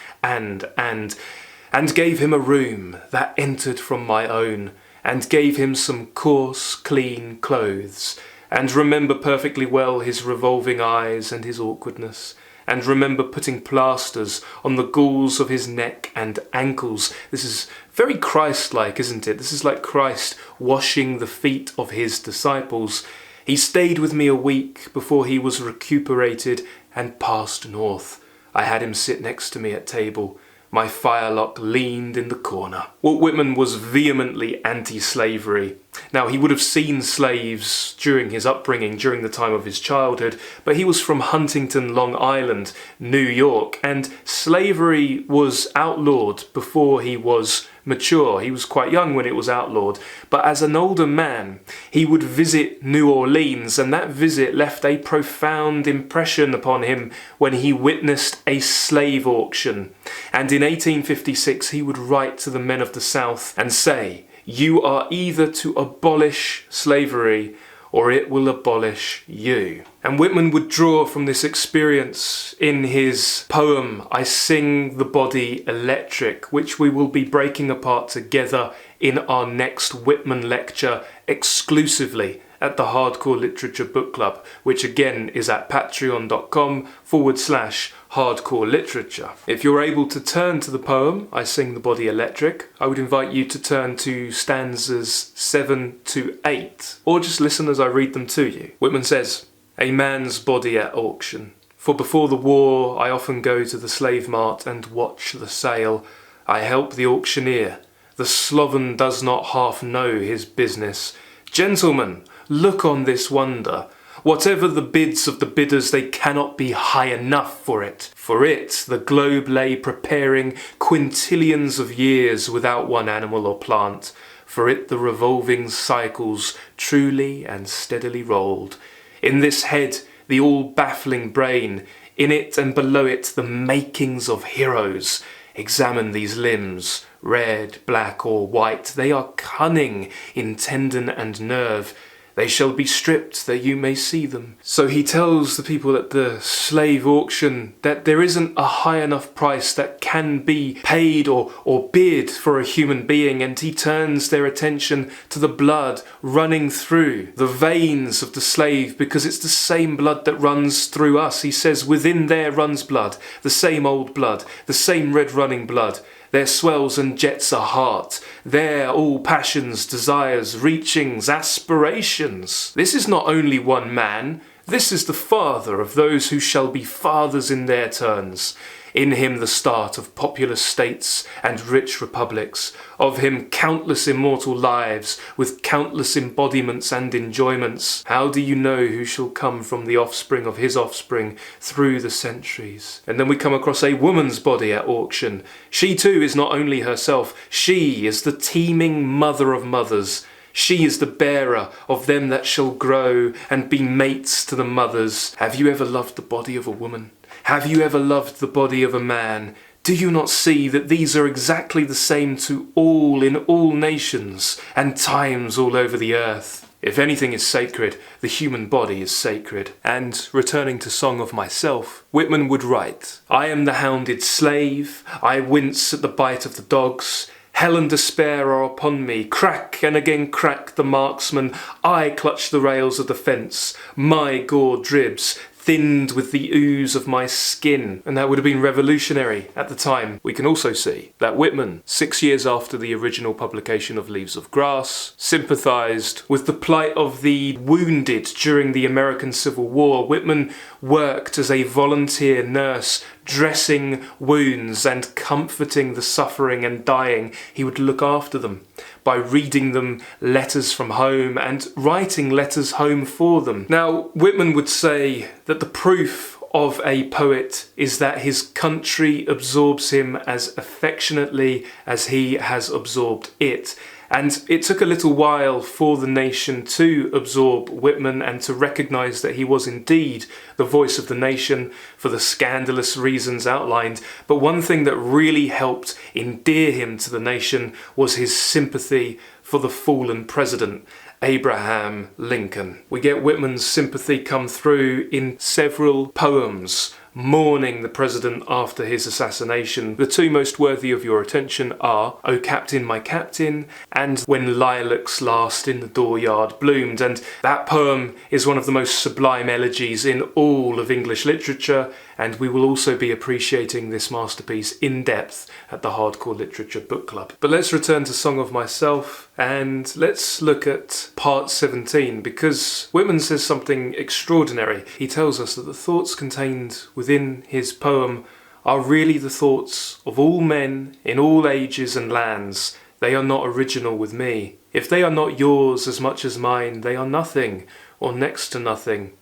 gave him a room that entered from my own, and gave him some coarse, clean clothes, and remember perfectly well his revolving eyes and his awkwardness, and remember putting plasters on the galls of his neck and ankles. This is very Christ-like, isn't it? This is like Christ washing the feet of his disciples. He stayed with me a week before he was recuperated and passed north. I had him sit next to me at table. My firelock leaned in the corner. Walt Whitman was vehemently anti-slavery. Now, he would have seen slaves during his upbringing, during the time of his childhood, but he was from Huntington, Long Island, New York, and slavery was outlawed before he was mature. He was quite young when it was outlawed, but as an older man, he would visit New Orleans, and that visit left a profound impression upon him when he witnessed a slave auction. And in 1856, he would write to the men of the South and say, "You are either to abolish slavery or it will abolish you." And Whitman would draw from this experience in his poem, I Sing the Body Electric, which we will be breaking apart together in our next Whitman lecture exclusively at the Hardcore Literature Book Club, which again is at patreon.com/hardcore literature. If you're able to turn to the poem, I Sing the Body Electric, I would invite you to turn to stanzas 7 to 8, or just listen as I read them to you. Whitman says, "A man's body at auction. For before the war, I often go to the slave mart and watch the sale. I help the auctioneer. The sloven does not half know his business. Gentlemen, look on this wonder. Whatever the bids of the bidders, they cannot be high enough for it. For it, the globe lay preparing quintillions of years without one animal or plant. For it, the revolving cycles truly and steadily rolled. In this head, the all-baffling brain, in it and below it, the makings of heroes. Examine these limbs, red, black, or white. They are cunning in tendon and nerve. They shall be stripped that you may see them." So he tells the people at the slave auction that there isn't a high enough price that can be paid or bid for a human being, and he turns their attention to the blood running through the veins of the slave, because it's the same blood that runs through us. He says, within there runs blood, the same old blood, the same red running blood. There swells and jets a heart. There all passions, desires, reachings, aspirations. This is not only one man. This is the father of those who shall be fathers in their turns. In him the start of populous states and rich republics. Of him countless immortal lives, with countless embodiments and enjoyments. How do you know who shall come from the offspring of his offspring through the centuries? And then we come across a woman's body at auction. She too is not only herself, she is the teeming mother of mothers. She is the bearer of them that shall grow and be mates to the mothers. Have you ever loved the body of a woman? Have you ever loved the body of a man? Do you not see that these are exactly the same to all in all nations and times all over the earth? If anything is sacred, the human body is sacred. And returning to Song of Myself, Whitman would write, "I am the hounded slave, I wince at the bite of the dogs. Hell and despair are upon me, crack and again crack the marksman. I clutch the rails of the fence, my gore dribs, thinned with the ooze of my skin." And that would have been revolutionary at the time. We can also see that Whitman, 6 years after the original publication of Leaves of Grass, sympathised with the plight of the wounded during the American Civil War. Whitman worked as a volunteer nurse, dressing wounds and comforting the suffering and dying. He would look after them by reading them letters from home and writing letters home for them. Now, Whitman would say that the proof of a poet is that his country absorbs him as affectionately as he has absorbed it. And it took a little while for the nation to absorb Whitman and to recognise that he was indeed the voice of the nation for the scandalous reasons outlined. But one thing that really helped endear him to the nation was his sympathy for the fallen president, Abraham Lincoln. We get Whitman's sympathy come through in several poems mourning the president after his assassination. The two most worthy of your attention are "O Captain, My Captain" and "When Lilacs Last in the Dooryard Bloomed." And that poem is one of the most sublime elegies in all of English literature, and we will also be appreciating this masterpiece in depth at the Hardcore Literature Book Club. But let's return to Song of Myself and let's look at part 17, because Whitman says something extraordinary. He tells us that the thoughts contained within his poem are really the thoughts of all men in all ages and lands. They are not original with me. If they are not yours as much as mine, they are nothing, or next to nothing.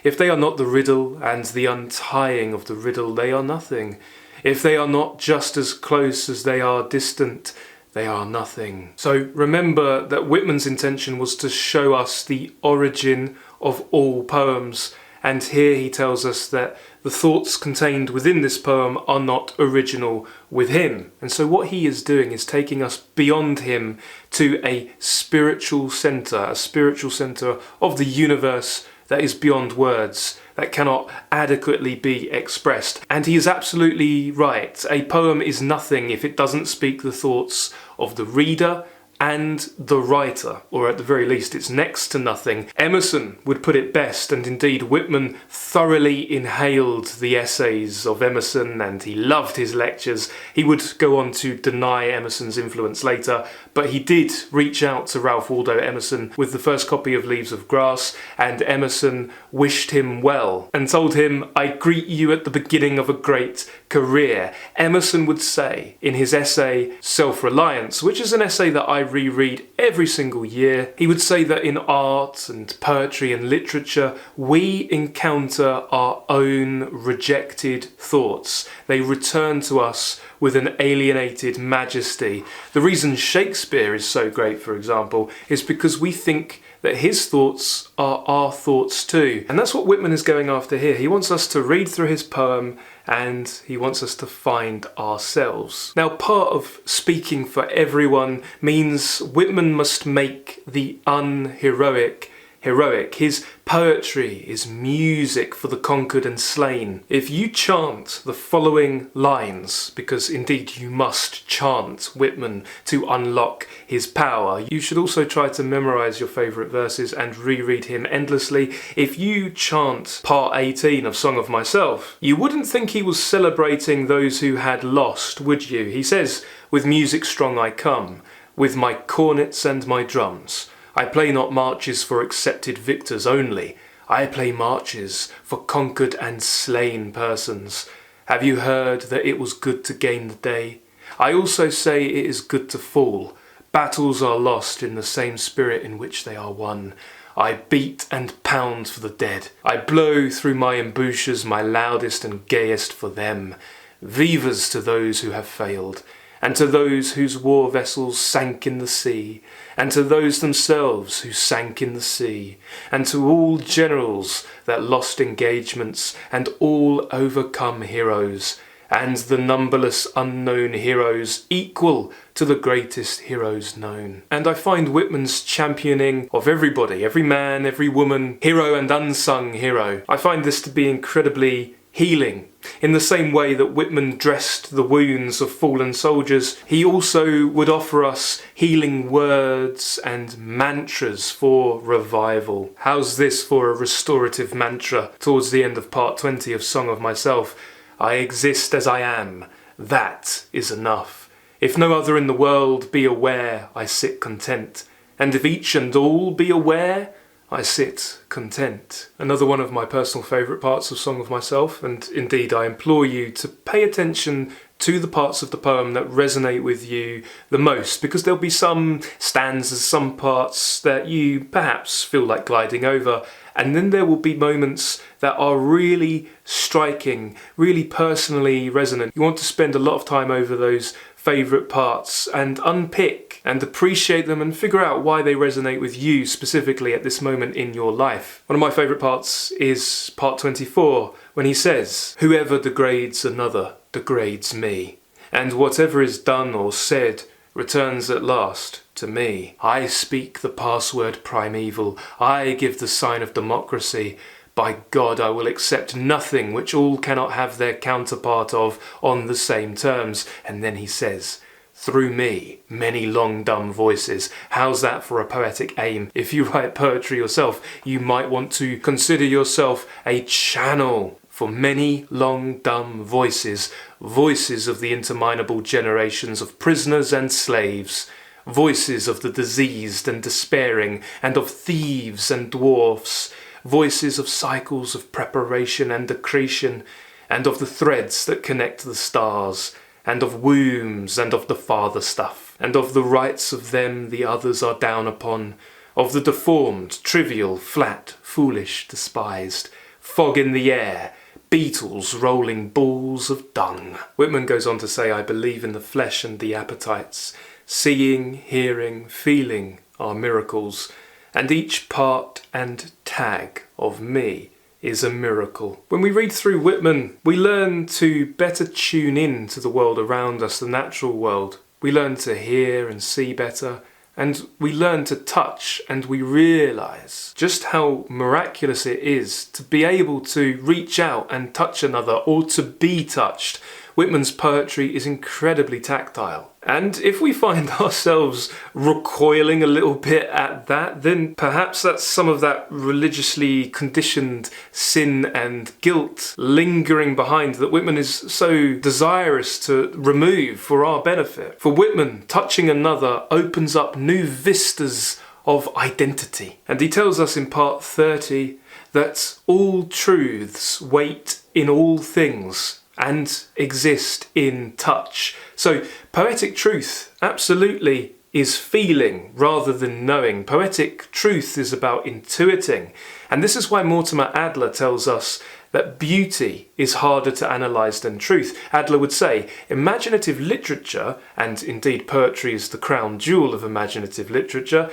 If they are not the riddle and the untying of the riddle, they are nothing. If they are not just as close as they are distant, they are nothing. So remember that Whitman's intention was to show us the origin of all poems, and here he tells us that the thoughts contained within this poem are not original with him. And so what he is doing is taking us beyond him to a spiritual centre of the universe that is beyond words, that cannot adequately be expressed. And he is absolutely right. A poem is nothing if it doesn't speak the thoughts of the reader and the writer, or at the very least it's next to nothing. Emerson would put it best, and indeed Whitman thoroughly inhaled the essays of Emerson and he loved his lectures. He would go on to deny Emerson's influence later, but he did reach out to Ralph Waldo Emerson with the first copy of Leaves of Grass, and Emerson wished him well and told him, "I greet you at the beginning of a great career." Emerson would say in his essay Self-Reliance, which is an essay that I reread every single year, he would say that in art and poetry and literature we encounter our own rejected thoughts. They return to us with an alienated majesty. The reason Shakespeare is so great, for example, is because we think that his thoughts are our thoughts too. And that's what Whitman is going after here. He wants us to read through his poem and he wants us to find ourselves. Now, part of speaking for everyone means Whitman must make the unheroic heroic. His poetry is music for the conquered and slain. If you chant the following lines, because indeed you must chant Whitman to unlock his power, you should also try to memorize your favorite verses and reread him endlessly. If you chant part 18 of Song of Myself, you wouldn't think he was celebrating those who had lost, would you? He says, "With music strong I come, with my cornets and my drums. I play not marches for accepted victors only. I play marches for conquered and slain persons. Have you heard that it was good to gain the day? I also say it is good to fall. Battles are lost in the same spirit in which they are won. I beat and pound for the dead. I blow through my embouchures my loudest and gayest for them. Vivas to those who have failed, and to those whose war vessels sank in the sea, and to those themselves who sank in the sea, and to all generals that lost engagements, and all overcome heroes, and the numberless unknown heroes equal to the greatest heroes known." And I find Whitman's championing of everybody, every man, every woman, hero and unsung hero, I find this to be incredibly healing. In the same way that Whitman dressed the wounds of fallen soldiers, he also would offer us healing words and mantras for revival. How's this for a restorative mantra towards the end of part 20 of Song of Myself? I exist as I am, that is enough. If no other in the world be aware, I sit content. And if each and all be aware, I sit content. Another one of my personal favourite parts of Song of Myself, and indeed I implore you to pay attention to the parts of the poem that resonate with you the most, because there'll be some stanzas, some parts that you perhaps feel like gliding over, and then there will be moments that are really striking, really personally resonant. You want to spend a lot of time over those favourite parts and unpick and appreciate them and figure out why they resonate with you specifically at this moment in your life. One of my favourite parts is part 24, when he says, "Whoever degrades another degrades me, and whatever is done or said returns at last to me. I speak the password primeval, I give the sign of democracy. By God, I will accept nothing which all cannot have their counterpart of on the same terms." And then he says, "Through me, many long dumb voices." How's that for a poetic aim? If you write poetry yourself, you might want to consider yourself a channel for many long dumb voices, voices of the interminable generations of prisoners and slaves, voices of the diseased and despairing, and of thieves and dwarfs, voices of cycles of preparation and accretion, and of the threads that connect the stars, and of wombs, and of the father stuff, and of the rights of them the others are down upon, of the deformed, trivial, flat, foolish, despised, fog in the air, beetles rolling balls of dung. Whitman goes on to say, "I believe in the flesh and the appetites. Seeing, hearing, feeling are miracles, and each part and tag of me is a miracle." When we read through Whitman, we learn to better tune in to the world around us, the natural world. We learn to hear and see better, and we learn to touch, and we realise just how miraculous it is to be able to reach out and touch another, or to be touched. Whitman's poetry is incredibly tactile. And if we find ourselves recoiling a little bit at that, then perhaps that's some of that religiously conditioned sin and guilt lingering behind that Whitman is so desirous to remove for our benefit. For Whitman, touching another opens up new vistas of identity. And he tells us in part 30 that all truths wait in all things and exist in touch. So poetic truth absolutely is feeling rather than knowing. Poetic truth is about intuiting. And this is why Mortimer Adler tells us that beauty is harder to analyse than truth. Adler would say, imaginative literature, and indeed poetry is the crown jewel of imaginative literature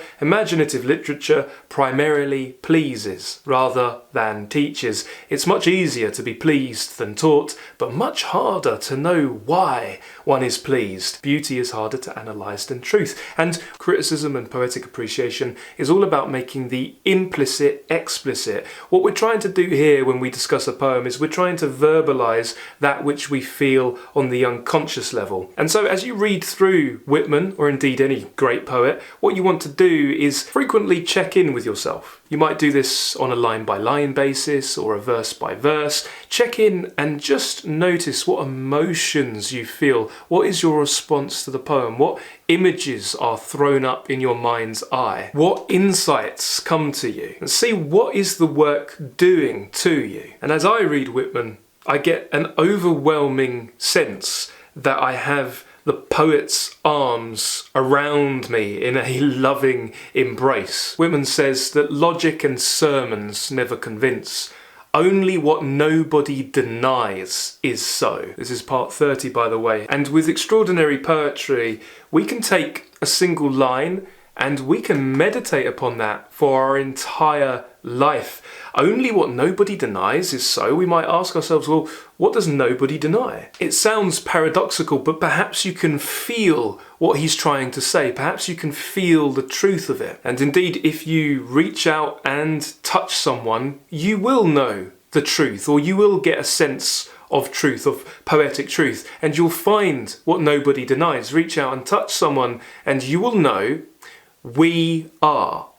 primarily pleases rather than teaches. It's much easier to be pleased than taught, but much harder to know why one is pleased. Beauty is harder to analyse than truth. And criticism and poetic appreciation is all about making the implicit explicit. What we're trying to do here when we discuss a poem is we're trying to verbalise that which we feel on the unconscious level. And so as you read through Whitman, or indeed any great poet, what you want to do is frequently check in with yourself. You might do this on a line-by-line basis or a verse-by-verse. Check in and just notice what emotions you feel. What is your response to the poem? What images are thrown up in your mind's eye? What insights come to you? And see what is the work doing to you. And as I read Whitman, I get an overwhelming sense that I have the poet's arms around me in a loving embrace. Whitman says that logic and sermons never convince. Only what nobody denies is so. This is part 30, by the way. And with extraordinary poetry, we can take a single line and we can meditate upon that for our entire life. Only what nobody denies is so. We might ask ourselves, well, what does nobody deny? It sounds paradoxical, but perhaps you can feel what he's trying to say. Perhaps you can feel the truth of it. And indeed, if you reach out and touch someone, you will know the truth, or you will get a sense of truth, of poetic truth, and you'll find what nobody denies. Reach out and touch someone, and you will know we are.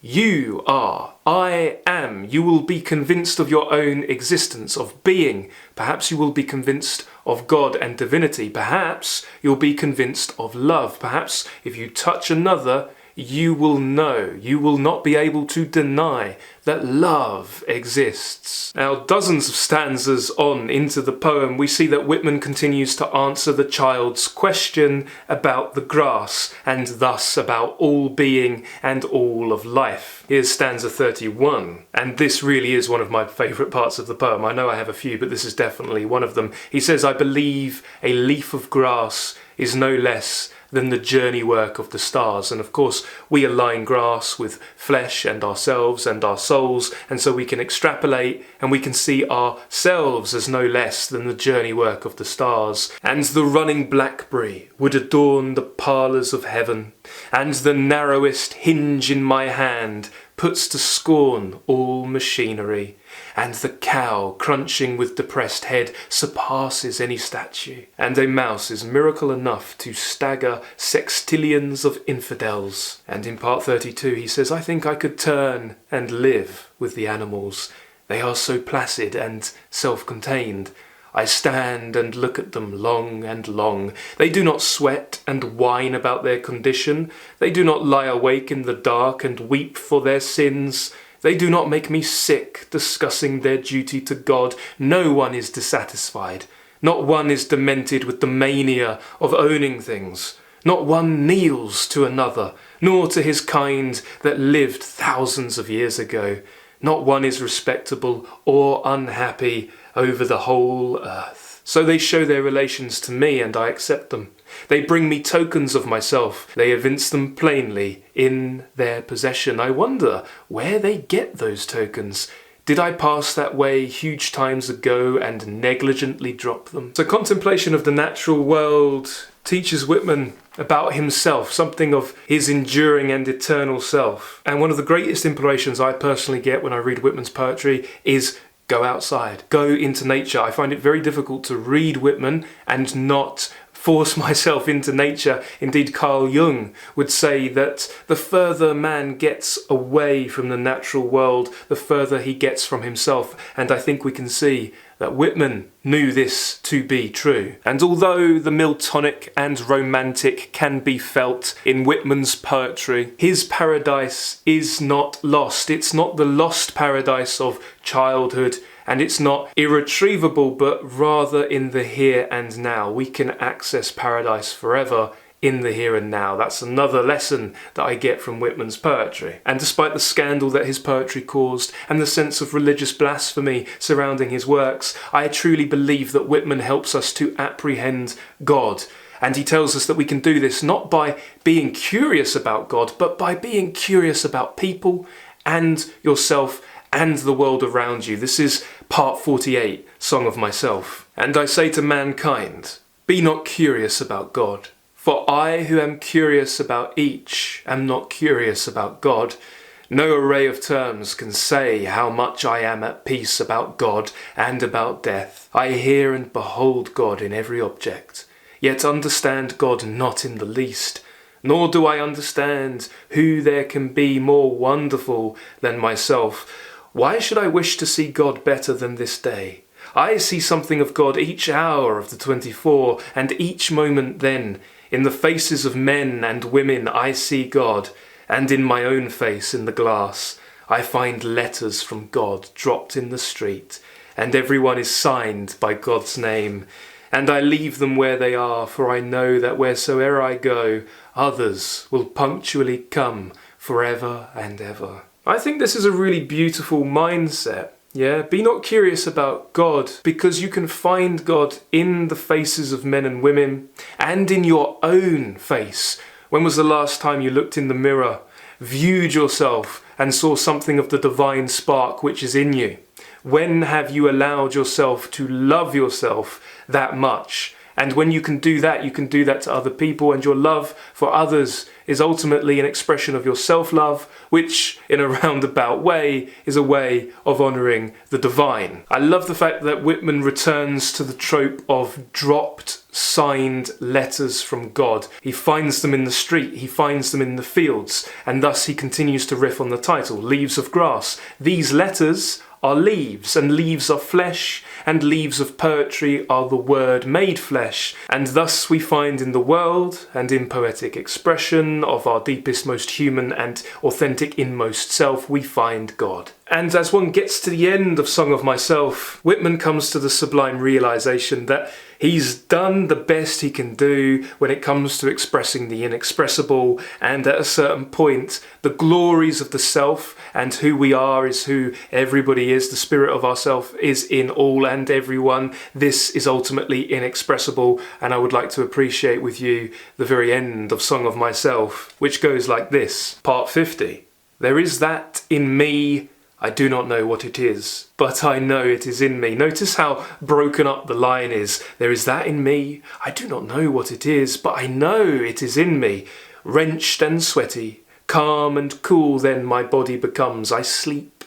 You are. I am. You will be convinced of your own existence, of being. Perhaps you will be convinced of God and divinity. Perhaps you'll be convinced of love. Perhaps if you touch another, you will know, you will not be able to deny that love exists. Now, dozens of stanzas on into the poem, we see that Whitman continues to answer the child's question about the grass, and thus about all being and all of life. Here's stanza 31, and this really is one of my favourite parts of the poem. I know I have a few, but this is definitely one of them. He says, "I believe a leaf of grass is no less than the journey work of the stars." And of course, we align grass with flesh and ourselves and our souls, and so we can extrapolate and we can see ourselves as no less than the journey work of the stars. "And the running blackberry would adorn the parlours of heaven, and the narrowest hinge in my hand puts to scorn all machinery, and the cow crunching with depressed head surpasses any statue, and a mouse is miracle enough to stagger sextillions of infidels." And in part 32 he says, "I think I could turn and live with the animals. They are so placid and self-contained. I stand and look at them long and long. They do not sweat and whine about their condition. They do not lie awake in the dark and weep for their sins. They do not make me sick discussing their duty to God. No one is dissatisfied. Not one is demented with the mania of owning things. Not one kneels to another, nor to his kind that lived thousands of years ago. Not one is respectable or unhappy over the whole earth. So they show their relations to me, and I accept them. They bring me tokens of myself. They evince them plainly in their possession. I wonder where they get those tokens. Did I pass that way huge times ago and negligently drop them?" So contemplation of the natural world teaches Whitman about himself, something of his enduring and eternal self. And one of the greatest inspirations I personally get when I read Whitman's poetry is go outside, go into nature. I find it very difficult to read Whitman and not force myself into nature. Indeed, Carl Jung would say that the further man gets away from the natural world, the further he gets from himself. And I think we can see that Whitman knew this to be true. And although the Miltonic and romantic can be felt in Whitman's poetry, his paradise is not lost. It's not the lost paradise of childhood, and it's not irretrievable, but rather in the here and now. We can access paradise forever in the here and now. That's another lesson that I get from Whitman's poetry. And despite the scandal that his poetry caused and the sense of religious blasphemy surrounding his works, I truly believe that Whitman helps us to apprehend God. And he tells us that we can do this not by being curious about God, but by being curious about people and yourself and the world around you. This is part 48, Song of Myself. "And I say to mankind, be not curious about God. For I who am curious about each am not curious about God. No array of terms can say how much I am at peace about God and about death. I hear and behold God in every object, yet understand God not in the least. Nor do I understand who there can be more wonderful than myself. Why should I wish to see God better than this day? I see something of God each hour of the 24, and each moment then. In the faces of men and women I see God, and in my own face in the glass I find letters from God dropped in the street, and everyone is signed by God's name. And I leave them where they are, for I know that wheresoever I go, others will punctually come forever and ever." I think this is a really beautiful mindset. Yeah, be not curious about God, because you can find God in the faces of men and women and in your own face. When was the last time you looked in the mirror, viewed yourself and saw something of the divine spark which is in you? When have you allowed yourself to love yourself that much? And when you can do that to other people, and your love for others is ultimately an expression of your self-love, which in a roundabout way is a way of honouring the divine. I love the fact that Whitman returns to the trope of dropped, signed letters from God. He finds them in the street, he finds them in the fields, and thus he continues to riff on the title, Leaves of Grass. These letters are leaves, and leaves are flesh, and leaves of poetry are the word made flesh, and thus we find in the world, and in poetic expression of our deepest, most human and authentic inmost self, we find God. And as one gets to the end of Song of Myself, Whitman comes to the sublime realisation that he's done the best he can do when it comes to expressing the inexpressible, and at a certain point, the glories of the self and who we are is who everybody is, the spirit of ourself is in all and everyone. This is ultimately inexpressible, and I would like to appreciate with you the very end of Song of Myself, which goes like this. Part 50. There is that in me, I do not know what it is, but I know it is in me. Notice how broken up the line is. There is that in me, I do not know what it is, but I know it is in me. Wrenched and sweaty, calm and cool then my body becomes. I sleep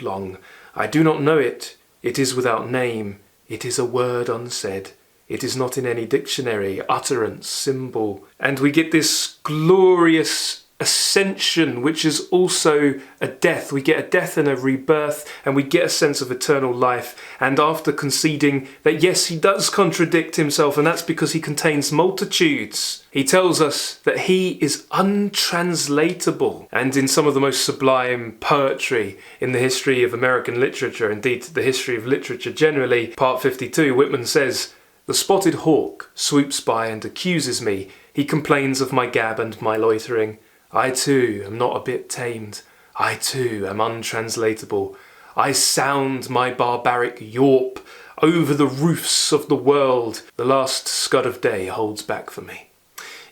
long. I do not know it. It is without name. It is a word unsaid. It is not in any dictionary, utterance, symbol. And we get this glorious ascension, which is also a death. We get a death and a rebirth, and we get a sense of eternal life. And after conceding that yes, he does contradict himself, and that's because he contains multitudes, he tells us that he is untranslatable. And in some of the most sublime poetry in the history of American literature, indeed the history of literature generally, part 52, Whitman says, "The spotted hawk swoops by and accuses me. He complains of my gab and my loitering. I too am not a bit tamed. I too am untranslatable. I sound my barbaric yawp over the roofs of the world. The last scud of day holds back for me.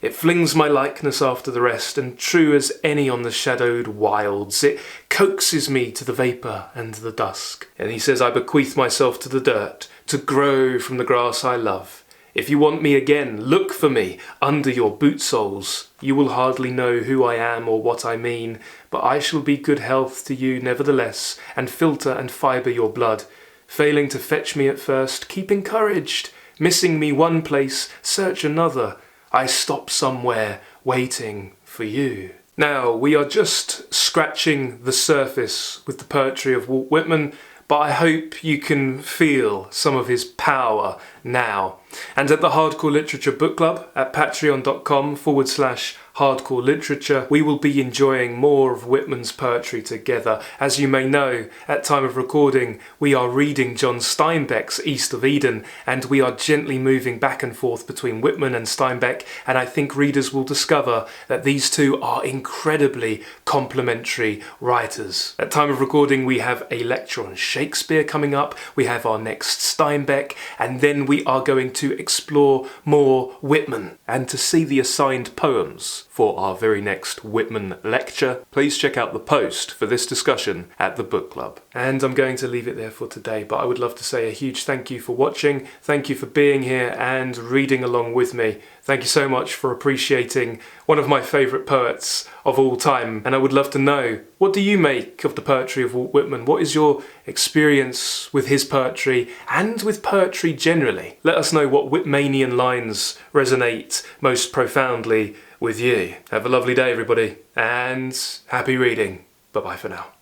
It flings my likeness after the rest, and true as any on the shadowed wilds, it coaxes me to the vapour and the dusk." And he says, "I bequeath myself to the dirt, to grow from the grass I love. If you want me again, look for me under your boot soles. You will hardly know who I am or what I mean, but I shall be good health to you nevertheless, and filter and fibre your blood. Failing to fetch me at first, keep encouraged. Missing me one place, search another. I stop somewhere, waiting for you." Now, we are just scratching the surface with the poetry of Walt Whitman, but I hope you can feel some of his power now. And at the Hardcore Literature Book Club at patreon.com/hardcore literature, we will be enjoying more of Whitman's poetry together. As you may know, at time of recording, we are reading John Steinbeck's East of Eden, and we are gently moving back and forth between Whitman and Steinbeck, and I think readers will discover that these two are incredibly complementary writers. At time of recording, we have a lecture on Shakespeare coming up, we have our next Steinbeck, and then we are going to explore more Whitman. And to see the assigned poems for our very next Whitman lecture, please check out the post for this discussion at the book club. And I'm going to leave it there for today, but I would love to say a huge thank you for watching, thank you for being here and reading along with me. Thank you so much for appreciating one of my favourite poets of all time, and I would love to know, what do you make of the poetry of Walt Whitman? What is your experience with his poetry and with poetry generally? Let us know what Whitmanian lines resonate most profoundly with you. Have a lovely day, everybody, and happy reading. Bye-bye for now.